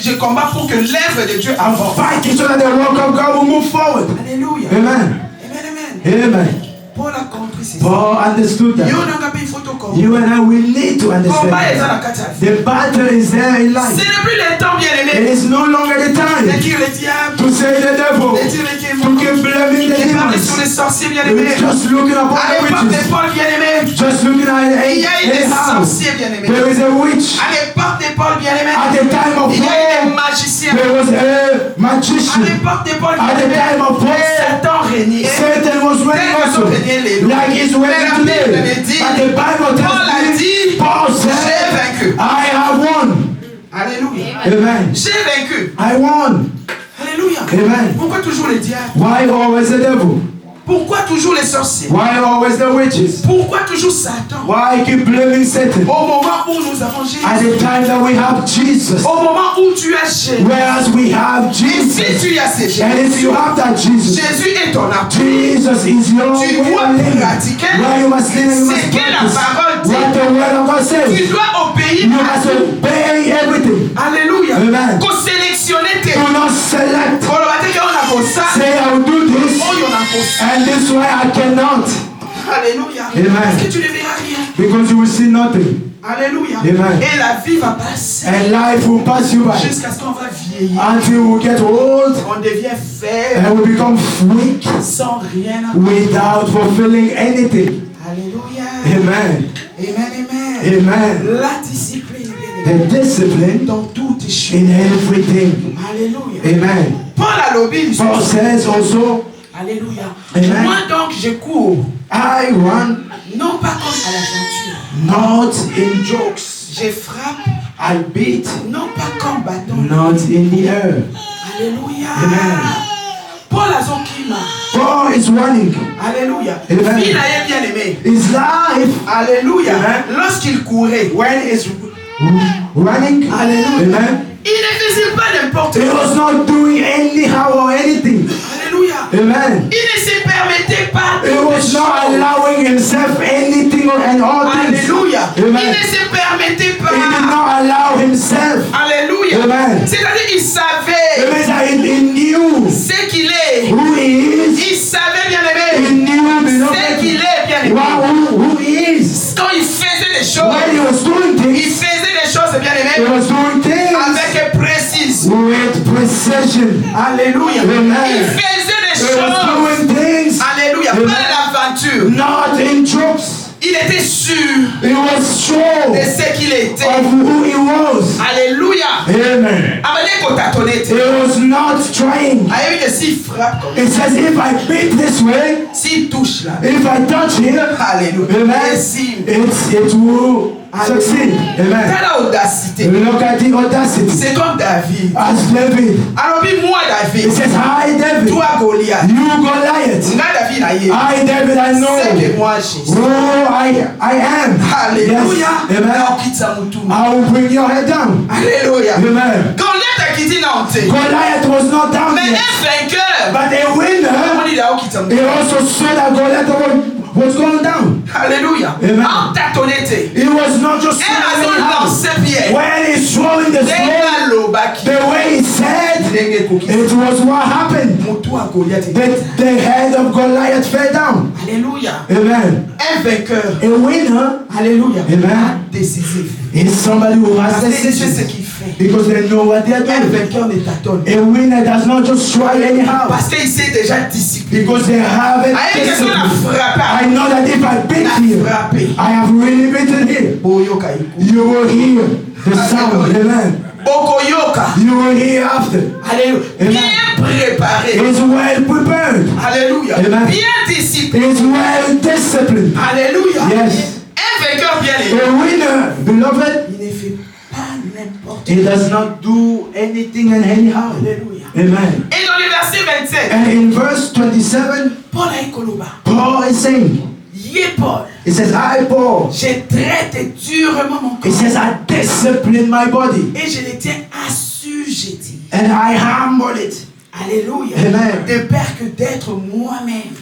Je combat pour que l'œuvre de Dieu I'm avance. fighting so that the work of God will move forward. Alléluia. Amen. Amen, amen. Amen. Paul a compris c'est ça. Paul understood Yo that. nanga pe il faut to combat. You and I, we need to understand Combat est dans la that. kata. The battle is there in Ce life. n'est plus le temps bien It aimé. is no longer the De time dire le diable, to say the devil, de dire le to démon, keep blaming the de parler sur demons. les sorciers bien aimés. It's just looking upon À the l'époque de witches. Paul bien aimé, Just looking at il y a eu des a house. sorciers bien aimés. There is a witch. À l'époque de Paul bien aimé, At the time of il y a eu des Paul, magiciens. there was a À magician. l'époque de Paul At bien the time aimé, of Paul, Satan régnait. Satan was reigning also, like he's reigning today. But the Bible Paul a tells me, dit, Paul j'ai said, vaincu. I have won. Alléluia. Amen. J'ai vaincu. I won. Alléluia. Amen. Pourquoi toujours le diable? Why always the devil? Pourquoi toujours les sorciers? Why always the witches? Pourquoi toujours Satan? Why keep blaming Satan? Au moment où nous avons Jésus. At the time that we have Jesus. Au moment où tu as Jésus. Whereas we have Jesus. Si tu as Jésus. And if you have that Jesus. Jésus est ton appui. Jesus is your Tu way dois of living. pratiquer Where you must live and you must ce que la practice parole dit. what the word of God says. Tu dois obéir You à must tout. obey everything. Alléluia. Amen. Qu'on sélectionne tes. Do not select. Say I will do this. And this way I cannot. Alléluia. Amen. Parce que tu ne verras rien. Because you will see nothing. Alléluia. Amen. Et la vie va passer. And life will pass you by. Jusqu'à ce qu'on va vieillir. Until we get old. On devient faible. And we become weak. Sans rien. Without fulfilling anything. Alléluia. Amen. Amen. Amen. La discipline. The discipline dans toutes tes choses. in everything. Alléluia. Amen. Paul says also. Alléluia. Amen. Moi donc je cours. I run. Non pas comme à l'aventure. Not in jokes. Je frappe. I beat. Non pas comme bâton. Not in the air. Alléluia. Amen. Paul azokima. Paul is running. Alléluia. Amen. Il a bien aimé. His life. Alléluia. Amen. Lorsqu'il courait. When he's running. Alléluia. Amen. Il ne faisait pas n'importe He quoi. was not doing anyhow or anything. Alléluia. Amen. Il ne se permettait pas. He was not allowing himself anything and all things. Alléluia. Amen. Il ne se permettait pas. He did not allow himself. Alléluia. Amen. C'est-à-dire qu'il savait. It means that he knew ce qu'il est. who he is. Il savait bien He aimé. knew Ce qu'il est bien aimé. who he is. Quand il faisait des choses. When he was doing Il things, faisait des choses bien he aimé. was doing things Avec précision. with precision. Alléluia. Amen. Il faisait des He was choses. doing things Alléluia. Amen. Pas l'aventure. not in jokes. Il était sûr He was sure de ce qu'il était. of who he was. Alléluia. Amen. Amenez qu'on t'a tonné. He was not trying. Aïe, que s'il frappe comme It says if I beat this way, s'il touche là. if I touch here, Alléluia. amen, Et si. it will succeed. Amen. T'as l'audacité. Look at the audacity. C'est comme David. As David. Alors, puis moi, David. It says, hi David. Toi, Goliath. You Goliath. Nga David, aïe. Hi David, I know. C'est que moi, Jésus. Oh, I am. Alléluia. Yes. Amen. Alors, quitte ça, mon tour. I will bring your head down. Alléluia. Amen. Goliath a quitté Nantes. Goliath was not down Mais yet. un vainqueur. But a winner, On dit là, quitte ça. he also saw that Goliath was going down. Alléluia. Amen. En tâtonnette. He was not just Elle a son lancé pierre. when he's throwing the stone, the way he said, it was what happened. The head of Goliath fell down. Alléluia. Amen. Un vainqueur. A winner, Alléluia. amen, Décisif. is somebody who has Parce que c'est ce decisions. qu'il fait. Because they know what they are Un doing. vainqueur ne tâtonne. A winner does not just try anyhow. Parce qu'il s'est déjà discipliné. Because they have a Aïe, qu'est-ce qu'on a discipline. frappé? I know that if I beat him, Frappé. I have really beaten him. Boyoka iku. You will hear the sound. Amen. Bokoyoka. You will hear after. Alléluia. Amen. Bien préparé. He's well prepared. Alléluia. Amen. Bien discipliné. He's well disciplined. Alléluia. Yes. Un vainqueur bien aimé. A winner, beloved, Il ne fait pas n'importe he does not do anything and anyhow. Alléluia. Amen. Et dans le verset 27, And in verse 27, Paul a écoloba. Paul is saying, Yé Paul, he says, I, Paul, j'ai traité durement mon he corps. says, I discipline my body Et je le tiens assujetti. and I humble it. Alléluia. Amen. De peur que d'être moi-même.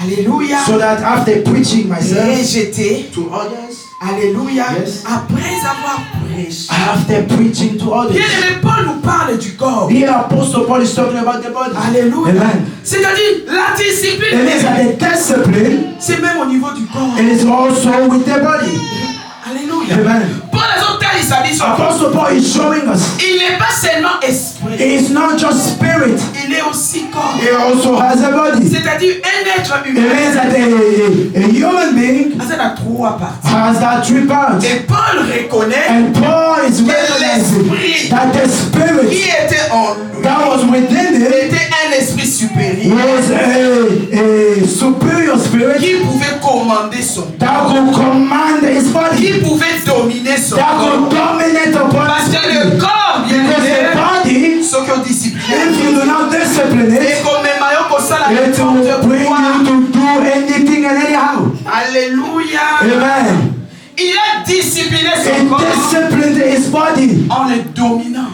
Alléluia. So that after preaching myself Rejeté. to others, Alléluia. Yes. Après avoir prêché. after preaching to others. Bien aimé, Paul nous parle du corps. Here Apostle Paul is talking about the body. Alléluia. Amen. C'est-à-dire, la discipline, It means that the discipline c'est même au niveau du corps. is also with the body. Alléluia. Amen. Paul a dit ça dit son corps. Apostle Paul is showing us Il n'est pas seulement esprit. it's not just spirit, Il est aussi corps. he also has a body. C'est-à-dire un être It humain. means that a human being Ça a trois parties. has that three parts. Et Paul reconnaît And Paul is recognizing that the qui spirit était en lui that was within him était un esprit supérieur was a superior spirit qui pouvait commander son that could command his qui body, pouvait dominer son that corps. could dominate upon Parce his que le body. corps, bien Because the aimé, body, ceux qui ont discipliné, if you do not discipline et it, comme Mayo Kosala, it will bring Amen. Il a discipliné son He corps disciplined his body en le dominant.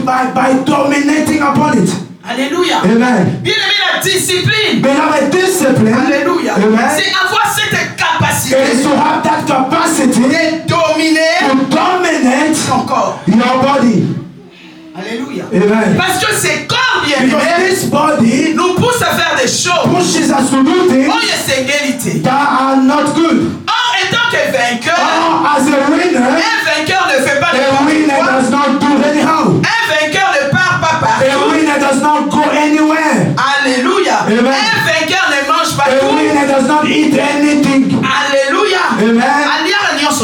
by dominating upon it. Alléluia. Amen. Bien aimé, la discipline. Beloved, discipline. Alléluia. Amen. C'est avoir cette capacité Is to have that capacity de dominer to dominate son corps. your body. Alléluia. Amen. Parce que ces corps, bien Because aimés, this body nous poussent à faire des choses. pushes us to do Oh, things il y a ces égalités. that are not good. Or, étant que vainqueur, Or, as a winner, un vainqueur ne fait pas a de winner quoi. does not do anyhow. Un vainqueur ne part pas A partout. winner does not go anywhere. Alléluia. Amen. Un vainqueur ne mange pas A tout. winner does not eat anything. Alléluia. Amen. Alléluia.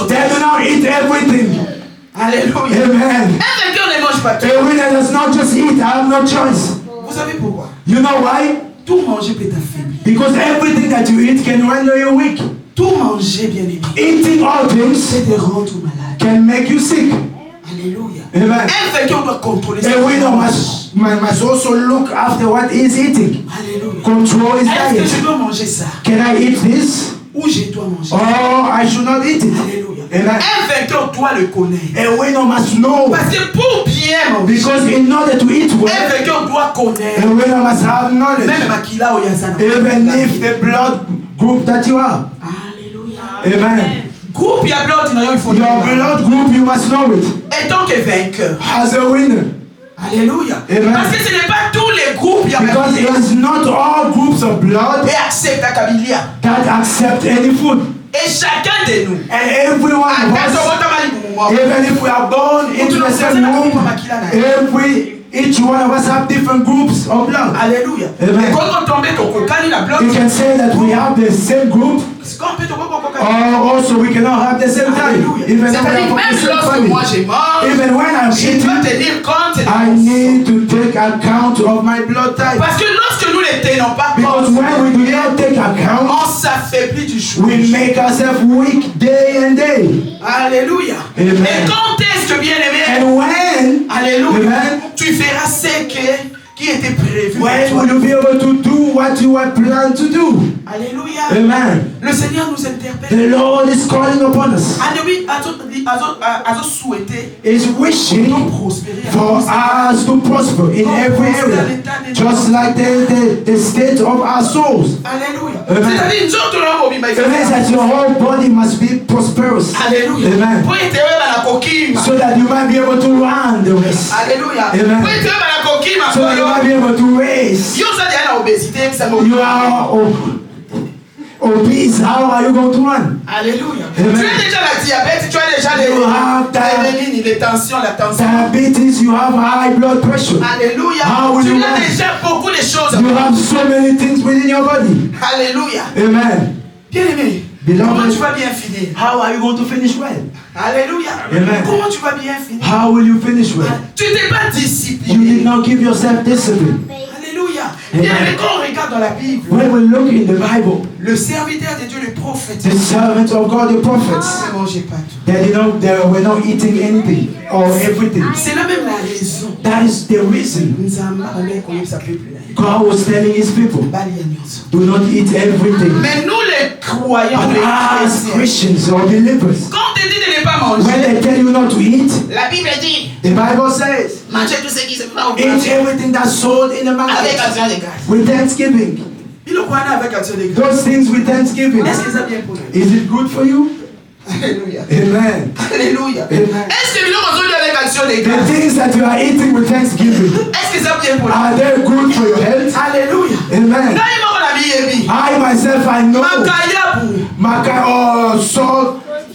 They do not eat everything. Alléluia. Amen. Un vainqueur ne mange pas tout. A winner does not just eat. I have no choice. Vous savez pourquoi? You know why? Tout manger peut t'affaiblir. Because everything that you eat can render you weak. Tout manger, bien aimé, Eating all things c'est de rendre malade. can make you sick. Alléluia. Amen. Un vainqueur doit contrôler A winner must also look after what he's eating. Alléluia. Control his Est-ce que diet. je dois manger ça? Can I eat this? Ou je dois manger? Or I should not eat it. Alléluia. Amen. Un vainqueur doit le connaître. A winner must know. Parce que pour bien manger, Because in order to eat un well, vainqueur doit a connaître. winner must have knowledge. Même Makila Oyazana. Even if the blood group that you are. Alléluia. Amen. Groupe ya blood na yo il faut. Your blood group, you must know it. Et tant que vainqueur. As a winner. Alléluia. Amen. Parce que ce n'est pas tous les groupes ya Because it is not all groups of blood et accepte la Kabilia. that accept any food. Et chacun de nous. And every one of us, even if we are born into the same womb, each one of us have different groups of blood. Alléluia. Amen. Et quand on tombe au kokani la blood. You can say that we have the same group, or also we cannot have the same time. Even though we are from the same family. Even when I'm eating, I need to take account of my blood type. Parce que lorsque nous ne tenons pas Because compte, when we do not take account, on s'affaiblit du jour. we make ourselves weak day and day. Alléluia. Amen. Et quand est-ce que bien aimé, And when, alléluia, Amen. tu feras ce qui était prévu. when will you be able to do what you had planned to do? Alléluia. Amen. Le Seigneur nous interpelle. The Lord is calling upon us. À souhaiter Is wishing nous prospérer. for us to prosper in every area, just like the state of our souls. Alléluia. Amen. C'est-à-dire, nous autres, là, on vit, It means that your whole body must be prosperous. alléluia. Amen. Pour être heureux dans la coquille. So that you might be able to run the race. Alléluia. Amen. Pour être heureux dans la coquille, ma So that you might be able to race. Yo, ça dit, obésité, ça me. You are obese. How are you going to run? Alléluia. Amen. Tu as déjà la diabète, tu as déjà You have les tensions, la tension. diabetes. You have high blood pressure. Alléluia. How will Tu you as run? déjà beaucoup de choses. You have so many things within your body. Alléluia. Amen. Bien aimé. Beloved, Comment tu vas bien finir? how are you going to finish well? Alléluia. Amen. Comment tu vas bien finir? How will you finish well? Tu n'es pas You did discipliné. not give yourself discipline. Alléluia. Amen. Bien aimé, quand on regarde dans la Bible, When we look in the Bible, le serviteur de Dieu, le prophète, the servants of God, the prophets, ne mangeait pas tout. they were not eating anything or everything. C'est là même la raison. That is the reason God was telling his people, do not eat everything. Mais nous les croyants, But les as chrétiens, Christians or believers, quand on te dit de ne pas when manger, they tell you not to eat, la Bible dit, the Bible says, mangez tout ce qui se fait au eat marché everything that's sold in the avec market action de grâce. with thanksgiving. Il le croit avec action de grâce. Those things with thanksgiving. Est-ce que ça vient pour nous? Is it good for you? Alléluia. Amen. Alléluia. Amen. Est-ce que nous aujourd'hui avec action de The grâce? things that you are eating with thanksgiving, Est-ce que ça vient pour nous? are they good for your health? Alléluia. Amen. Naïma on a mis I myself, I know Makayabu.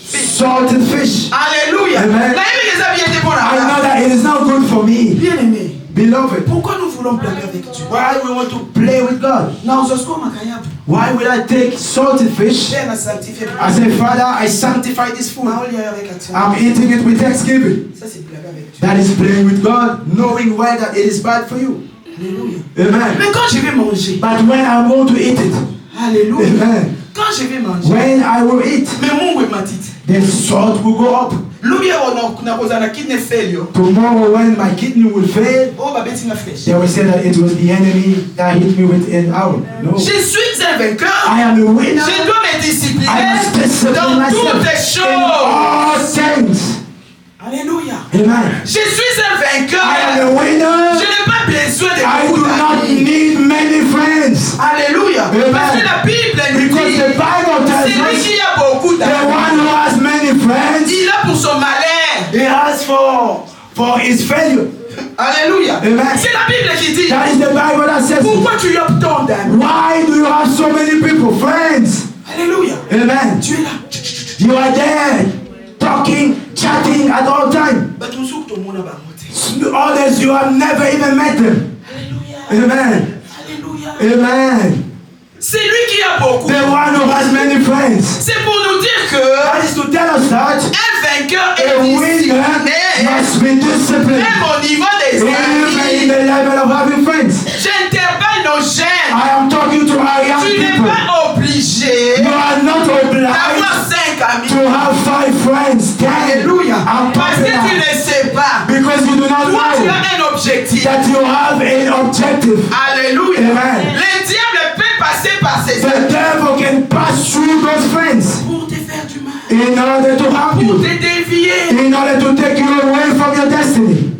salted fish. Alléluia. Amen. Naïma que ça vient pour I know nous. that it is not good for me. Bien aimé. Beloved, Pourquoi nous voulons plaire avec Dieu? why we want to play with God? Non, je suis Makayabu. Why will I take salted fish? Père a sanctifié. I say, Father, I sanctify this food. Maoli avec action. I'm eating it with thanksgiving. Ça c'est plaire avec Dieu. That is playing with God, knowing well that it is bad for you. Alléluia. Amen. Mais quand je vais manger, But when I'm going to eat it, alléluia. amen. Quand je vais manger, When I will eat, mais mon oui ma tite. the salt will go up. Tomorrow when my kidney will fail, they will say that it was the enemy that hit me with an arrow. No. I am a winner. I must discipline myself in all things. Alléluia. Amen. Je suis un vainqueur. I am a winner. Je n'ai pas besoin de I do not need many friends. Alléluia. Amen. Parce que la Bible nous Because dit, the Bible tells celui us qui a beaucoup the one who has many friends, il a pour son malheur. he has for his failure. Alléluia. Amen. C'est la Bible qui dit. That is the Bible that says. Pourquoi tu as tant d'amis? Why do you have so many people, friends? Alléluia. Amen. Tu es là. You are there, talking, chatting at all time. Others you have never even met them. Alléluia. Amen. Alléluia. Amen. C'est lui qui a beaucoup. The one who has many friends. C'est pour nous dire que That is to tell us that un vainqueur a est winner discipliné. must be disciplined. Même au niveau des Even in amis. the level of having friends. J'interpelle nos jeunes. I am talking to our young Tu n'es people. pas obligé You are not d'avoir obliged 5 amis. to have 5 friends, 10. Alléluia. I'm Parce que tu popular. ne sais pas. Because you do not Toi, tu know as un objectif. that you have an objective. Alléluia. Amen. Le diable peut passer par ses The amis devil can pass through those friends pour te faire du mal. in order to harm Pour you, te dévier. in order to take you away from your destiny.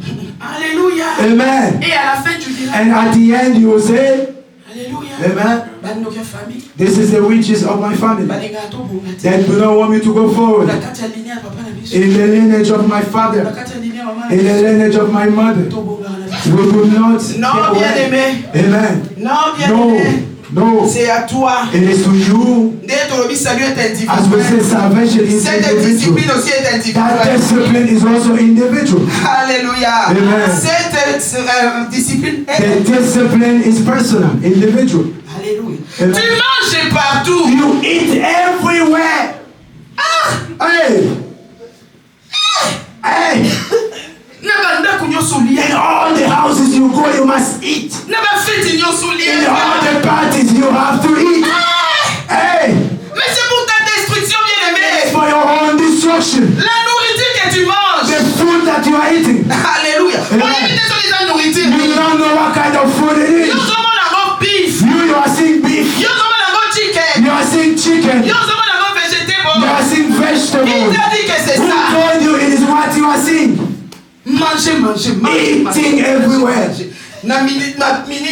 Alléluia. Amen. Et à la fin, tu diras. And at the end, you will say, Alléluia. Amen. Banoka famille. This is the riches of my family Balinga to bongati. that do not want me to go forward. La kati ya lignée ya papa na biso. In the lineage of my La father, kati ya lignée ya mama na in the biso. lineage of my mother, To bonga na biso. we will not Non, get bien away. aimé. Amen. Non, bien No, aimé. no. C'est à toi. It is to you. Dès ton lobby, salut est As we say, individuel. salvation is Cette individual. discipline aussi est That individuelle. discipline is also individual. Alléluia. Amen. Cette discipline est. The discipline is personal, individual. Alléluia. Amen. Tu manges partout. You eat everywhere. Hey. Hey. Nabanda kunyoso In lié. all the houses you go, you must eat. Naba fête nyoso lié. In all the parties you have to eat. Hey. Mais c'est pour ta destruction, bien It's aimé. for your own destruction. La nourriture que tu manges. The food that you are eating. Alléluia. On évite sur les nourriture. You don't know what kind of food it Yo is. somos la go beef. You are seeing beef. Yo somos la go chicken. You are seeing chicken. Yo somos la go You vegetable. are seeing Qui vegetables. t'a dit que c'est Who ça? told you it is what you are seeing? Manger, manger, manger. Eating everywhere. Na minute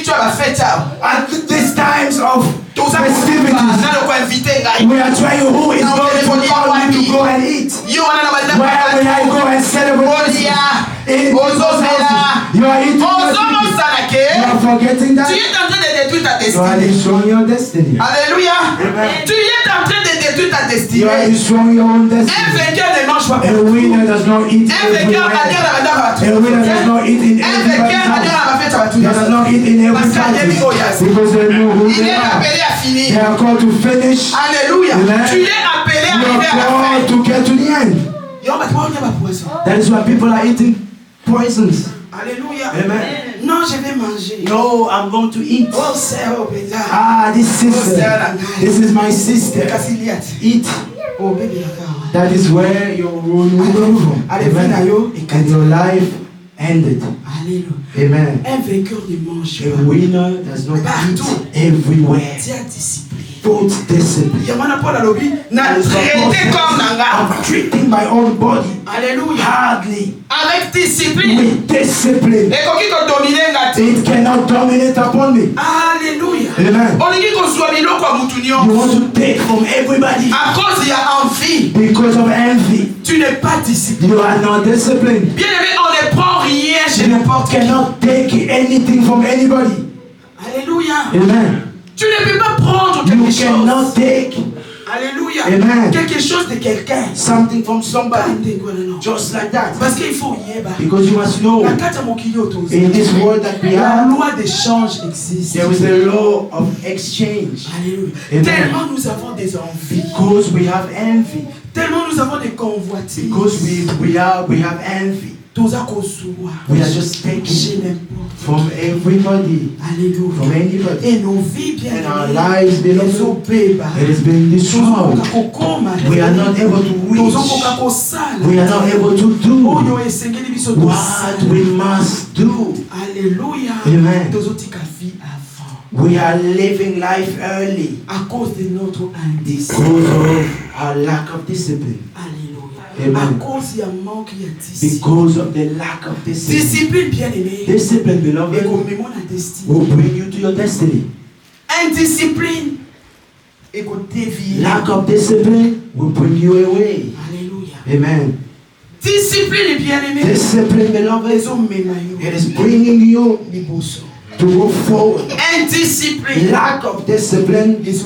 tu as la fête. At these times of Tout ça festivities, na ko inviter ngai. we are trying who is going to call me to go and eat. Yo wana na banda. Where will I go and celebrate Olia. Christmas? In those houses. You are eating your Ozomo chicken. salake. You are forgetting Tu that. es en train de détruire ta You are destinée. destroying your destiny. Alléluia. Amen. Tu es en train de détruire ta You are destinée. destroying your own Un destiny. vainqueur ne mange pas. A winner does not eat Un vainqueur a dit à everywhere. la banda va A winner does not eat in Un everybody's vainqueur a dit à house. la fête va They does tout. not eat in every Parce qu'il y a des party. Goyas. Because they know who Il they est are. appelé à They finir. are called to finish. Alléluia. Amen. Tu es appelé à You arriver à la are fin. called to get to the end. Yo, mais toi, on y a pas poisson. That is why people are eating poisons. Alléluia. Amen. Non, je vais manger. No, I'm going to eat. Oh, c'est oh, béda. Ah, this sister. This is my sister. Cassiliat. Eat. Oh, bébé, d'accord. That is where your rule will go from. Allez, Amen. viens, yo. And your life ended. Alléluia. Amen. Un vainqueur ne mange A pas. winner does not Partout. eat everywhere. Tu as discipline. Put discipline. Yamana Paul a lobby. Na traité comme nanga. I'm treating my own body Alléluia. hardly Avec discipline. with discipline. Et koki ko dominer ngati. It cannot dominate upon me. Alléluia. Amen. Olingi kozwa biloko ya mutu You nyonso. want to take from everybody À cause il y a envie. because of envy. Tu n'es pas discipliné. You are not disciplined. Bien aimé, on ne prend rien chez You n'importe qui. cannot take anything from anybody. Alléluia. Amen. Tu ne peux pas prendre You quelque cannot chose. take Alléluia. Amen. Quelque chose de quelqu'un. something from somebody Just just like that. parce qu'il faut y aller. Because you must know La carte à mon kilo autour. in this world that we La have, loi d'échange existe. there is a law of exchange. Alléluia. Amen. Tellement nous avons des envies. Because we have envy. Tellement nous avons des convoitises. Because we have envy. We are just taking from everybody, from anybody. And our lives, beloved, it has been destroyed. We are not able to reach. We are not able to do what we must do. Amen. We are living life early because of our lack of discipline. Amen. Because of the lack of discipline. Discipline, beloved, will bring you to your destiny. Lack of discipline will bring you away. Amen. Discipline, beloved, it is bringing you to go forward. Lack of discipline is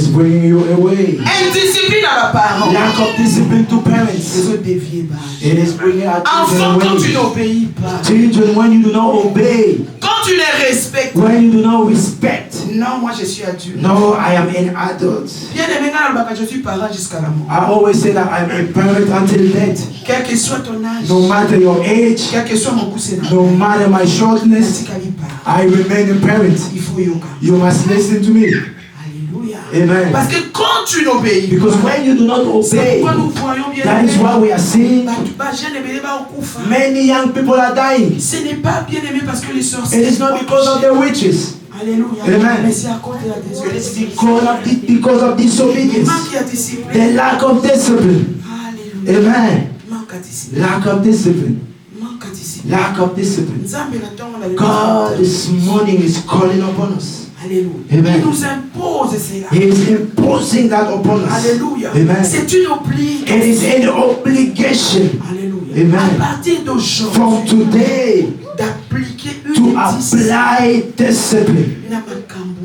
bringing you away. Lack of discipline to parents, it is bringing out away. Children, when you do not obey, when you do not respect, no, I am an adult. I always say that I am a parent until death. No matter your age, no matter my shortness, I remain a parent. You must listen to me. Amen. Because when you do not obey, that is why we are seeing many young people are dying. It is not because of the witches. Amen. It is because of disobedience. The lack of discipline. Amen. Lack of discipline. Lack of discipline. God this morning is calling upon us. Amen. He is imposing that upon us. Amen. It is an obligation. Amen. From today to apply discipline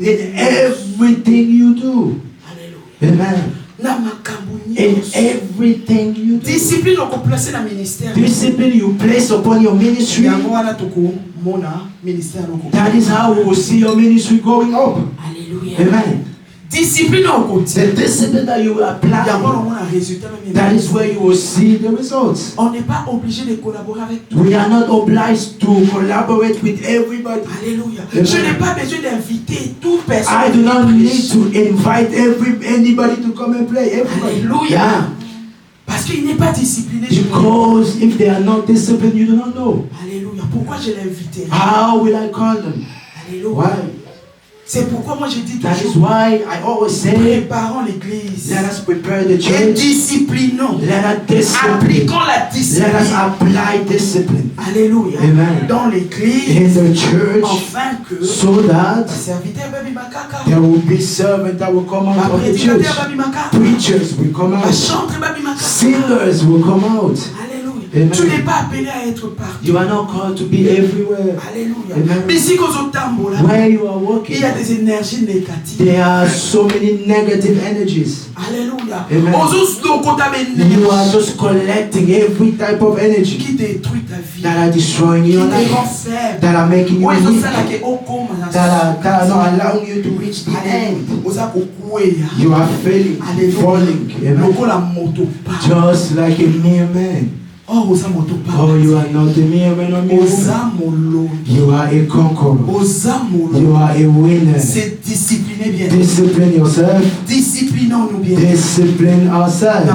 in everything you do. Amen. In everything you do. Discipline you place upon your ministry. That is how we will see your ministry going up. Amen. The discipline that you will apply, that is where you will see the results. We are not obliged to collaborate with everybody. I do not need to invite anybody to come and play. Everybody. Yeah. Because if they are not disciplined, you do not know. How will I call them? Why? C'est pourquoi moi je dis toujours, that is why I always say, préparons l'église. Let us prepare the church. Et disciplinons. Appliquons la discipline. Let us apply discipline. Alléluia. Amen. Dans l'église. In the church. Afin que so that there will be servants that will come out of the church. Preachers will come out. Singers will come out. Amen. Tu n'es pas appelé à être partout. You are not called to be everywhere. Alléluia. Mais si where you are walking, il y a des énergies négatives. There are so many negative energies. Alléluia. You are just collecting every type of energy qui détruit ta vie, that are destroying your life, that are making you weak, that are not allowing you to reach the end. You are failing, falling, just like a mere man. Oh, you are not a mere man or mere woman. You are a conqueror. You are a winner. Discipline yourself. Discipline ourselves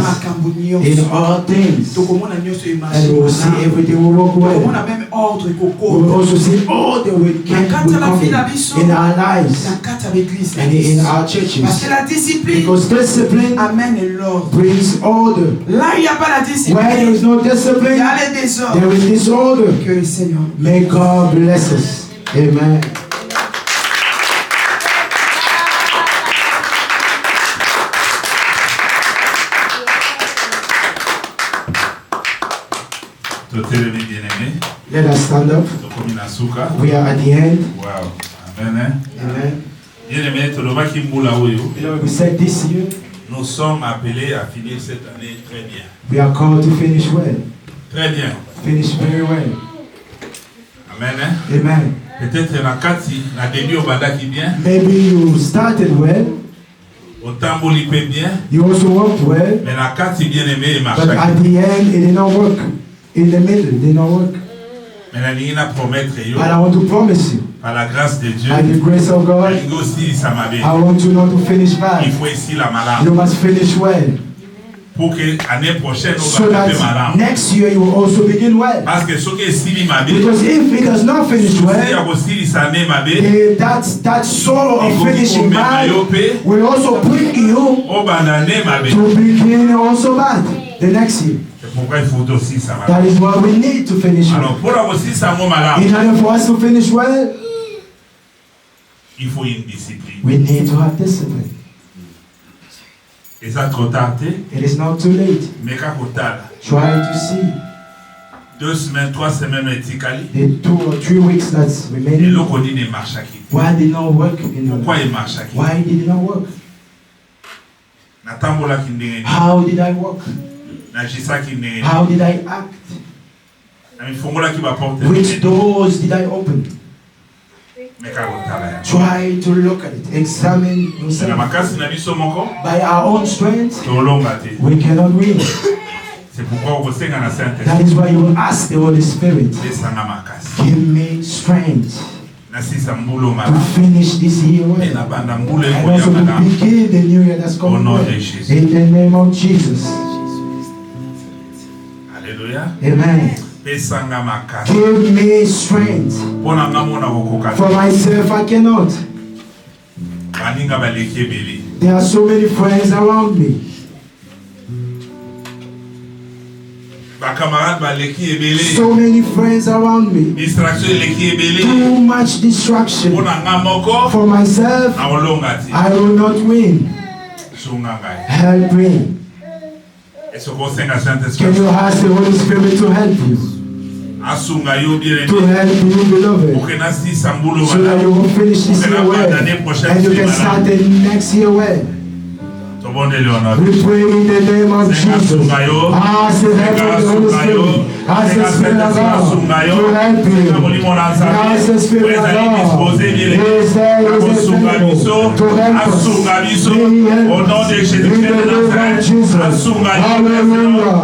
in all things. And we will see everything will work well. We will also see all the way in our lives and in our churches. Because discipline brings order. Where there is no discipline, there is disorder. May God bless us. Amen. Let us stand up. We are at the end. Wow. Amen. Amen. We said this year, nous sommes appelés à finir cette année très bien. We are called to finish well. Très bien. Finish very well. Amen. Amen. Peut-être na kati na début au bandaki bien. Maybe you started well. Au tamboli bien. You also worked well. Mais na kati bien aimé marche. But at the end, it did not work. in the middle, they don't work. Mais la ligne a promettre But I want to promise you, par la grâce de Dieu, by the grace of God, il aussi ça m'a I want you not to finish il bad. faut ici la malade You must finish well. pour que l'année prochaine on So va faire that malade. next year you will also begin well. Parce que ce que si m'a Because if it does not finish si well, a aussi ça année m'a that sorrow of finishing bad will also bring you au bandane m'a to begin also bad the next year. c'est pourquoi il faut aussi ça That is why we need to finish well. alors pour avoir aussi ça mon malade In order for us to finish well, il faut une discipline. we need to have discipline. Et ça trop tard, It is not too late. mais quand trop tard, Try to see 2 semaines, 3 semaines est écalé. the 2 or 3 weeks that's Et remaining. l'autre on dit ne marche pas. Why did not work in your Pourquoi life? il marche pas? Why did it not work? Natambola qui n'est How did I work? na jisa qui n'est How did I act? na mifongola qui va porter. Which doors did I open? Mais quand trop tard. Try to look at it. Examine C'est la yourself. makasi na biso moko. By our own strength, Tolonga te. we cannot win. C'est pourquoi on senga na Saint-Esprit. That is why you will ask the Holy Spirit, Desanga makasi. give me strength Na sisa mbulo to mala. finish this year Et na well. banda mbule And ko ya also to bana. begin the new year that's coming. Au nom well. de Jésus. In the name of Jesus. Alléluia. Amen. Desanga makasi. Give me strength. Pona ngamo na kokoka. For myself, I cannot. Baninga baleki ebele. There are so many friends around me. Bakamarade baleki ebele. So many friends around me. Distraction eleki ebele. Too much distraction. Pona ngamoko. For myself, Na olonga ti. I will not win. Sunga ngai. Help me. Eso ko senga Can Saint-Esprit. you ask the Holy Spirit to help you? Asunga yo bien To aimé. help you, beloved. Pour que na sisa mbulo So that mala. you will finish this year well. And you can start the next year well. Tobonde Leonard. We pray in the name of Jesus. Ask the help of the Holy Spirit. Ask the Spirit of God to help you. Ask the Spirit of God. Is there to help us. Au nom de Jésus In the name of Jesus. Hallelujah.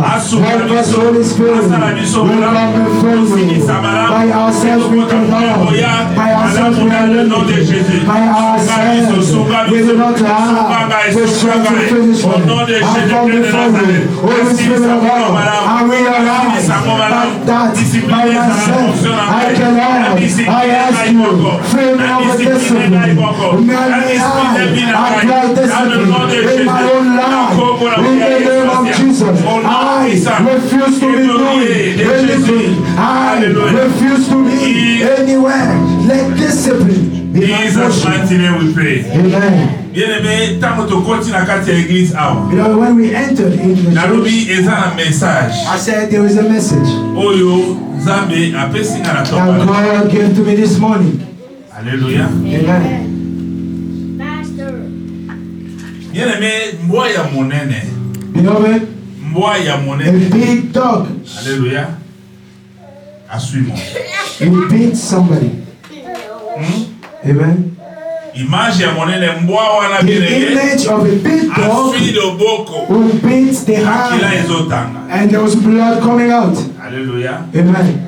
Help us, Holy Spirit. We come before you. By ourselves we cannot. By ourselves we are limited. By ourselves we do not have the strength to finish well. I come before you. Holy Spirit of God. And we realize that by myself I cannot. I ask you, fill me up with discipline. May I apply discipline in my own life. In the name of Jesus, I refuse to be doing anything. I refuse to be anywhere. Let discipline be my Jesus portion. mighty name we pray. Amen. Bien-aimé, tant que tu continues à quatre église out. You know, when we entered in the Nalobi church, eza un message. I said there is a message Oyo Nzambe apesi nga na that tokala. God gave to me this morning. Alléluia. Amen. Bien-aimé, mbwa ya monene. Beloved, Mbwa ya a monene. big dog, Alléluia. Suis-moi. he beat somebody. Amen. Image ya monene mbwa wana The bien-aimé. image of a big dog Asui loboko. who beats the Akila hand ezotanga. and there was blood coming out. Alléluia. Amen.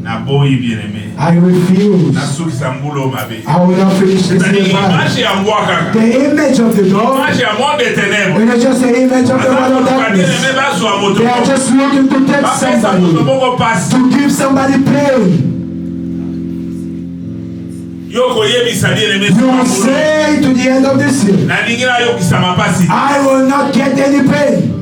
Na boyi bien-aimé. I refuse. Nasukisa mbulo mabe. I will not finish this C'est-à-dire year bad. image ya mbwa kaka. The image of the dog Image ya monde des ténèbres. is just the image of the man of darkness. Bien-aimé bazwa moto. They are just looking to take Bapesa moto somebody, moko pasi. to give somebody pain. Yoko yebisa bien-aimé You sur will mbulo. say to the end of this year, Nalingi na yokisa mapasi. I will not get any pain.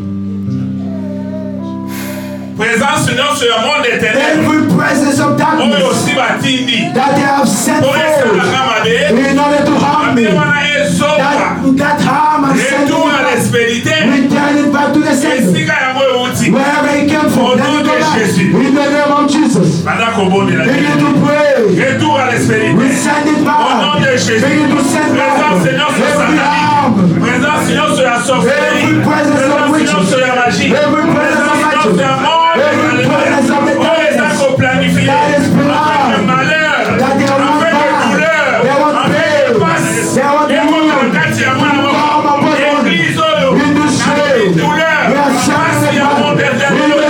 Présence nyonso ya monde des ténèbres. Every presence of Oyo darkness si batindi. that they have sent Oyo forth esalaka mabe. in order to harm me, Mabe wana ezoka. that harm has sent Retour à it back. l'espérité. Return it back to the sender. Esika yango euti. Wherever it came from, let it go back. In the name of Jesus. Banda kobondela. Begin to pray. Retour à We l'espérité. send it Au nom back. de Jésus. Begin to send back Présence nyonso ya every satanique. harm, Présence nyonso ya sorcellerie. every presence of Présence witches, nyonso ya magie. every presence of Présence nyonso ya magic, mort. every presence of the Oyo eza darkness koplanifié. that is Afin de planned, malheur. that they want Afin de bad, douleur. they want Afin de pain, passe. they want Ekota wound, kati ya mwana come upon moko. one. Église oyo. In the shade, Douleur. we are shining Pasi ya back. monde In the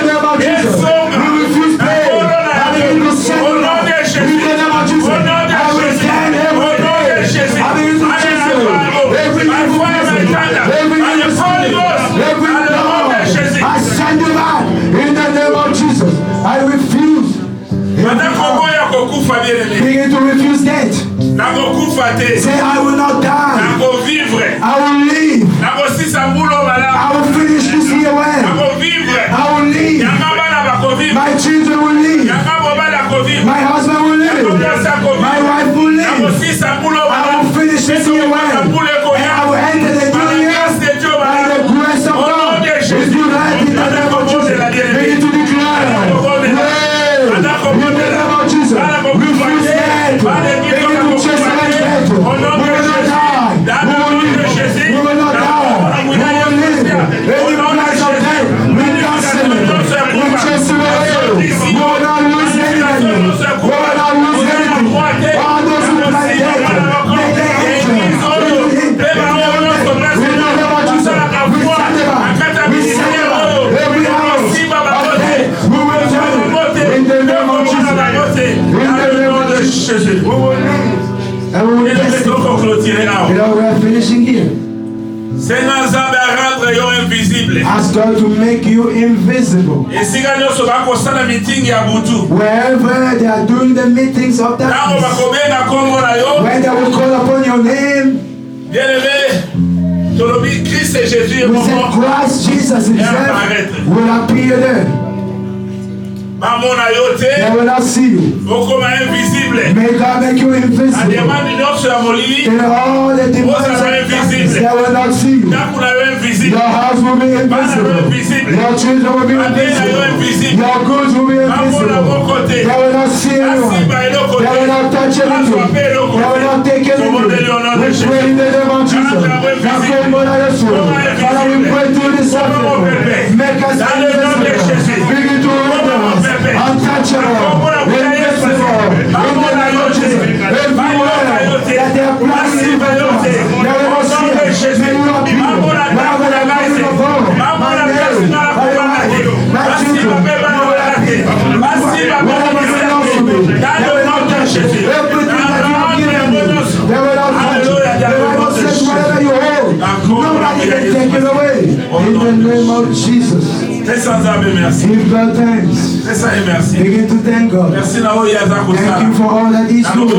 name of Jesus, Begin to refuse death. Say, I will not die. I will live. I will finish this year well. I will live. My children will live. My husband will live. My wife will live. I will finish this year well. And I will enter the new year by the grace of God. If you like it, in the name of Jesus, begin to declare. In the name of Jesus, refuse death. Begin to chase away death. We will not die. We will live. We will not die. We will live. Any place of death, we cancel it. We chase it away. We will not lose anything. We will not lose anything. All those who play death, may they enter. We know about Jesus. We send them out. Every house of death, we will turn it. In the name of Jesus. In the name of Jesus. We will live. And we will testify. You know, we are finishing here. Ask God to make you invisible. Wherever they are doing the meetings of darkness, when they will call upon your name, we said Christ Jesus himself will appear there. They will not see you. May God make you invisible. In all the demons, they will not see you. Your house will be invisible. Your children will be invisible. Your goods will be invisible. They will not see anyone. They will not touch anything. They will not take anything. We pray in the name of Jesus. Father, we pray through this offering. Make us invisible. Begin to remember us. Untouchable, invisible, in the name of Jesus. Everywhere that they are planning evil, they will not see us. May you appear. Wherever they are planning of all, my name, my wife, my children, you will appear. Whatever belongs to me, they will not touch it. Everything that you have given me, they will not touch it. The Bible says whatever you hold, nobody can take it away. In the name of Jesus. Give God thanks. Begin to thank God. Thank you for all that He's doing.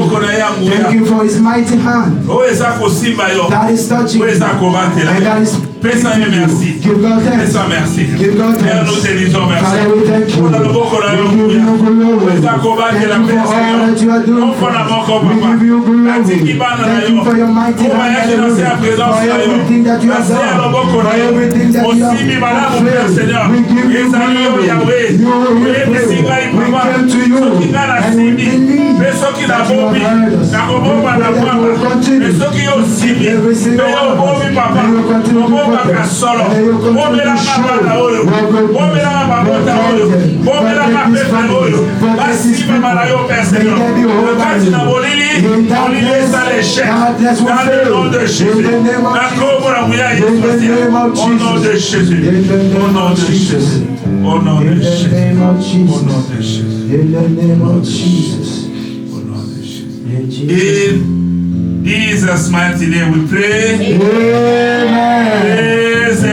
Thank you for His mighty hand that is touching you. And that is give God thanks. Give God thanks. Father, we thank you. We give you glory. Thank you for all that you are doing. We give you glory. Thank you for your mighty hand. For everything that you have done. For everything that you have fulfilled. We give you glory. We came to you and we believe that you have heard us. We pray that you will continue to seek every single one of us. And you will continue to protect us. And you will continue to show your goodness. Protect this family. Protect this people. May they be whole by you. In darkness, darkness will fail. In the name of Jesus. In the name of Jesus. In the name of Jesus. In the name of Jesus. In Jesus' mighty name we pray. Amen.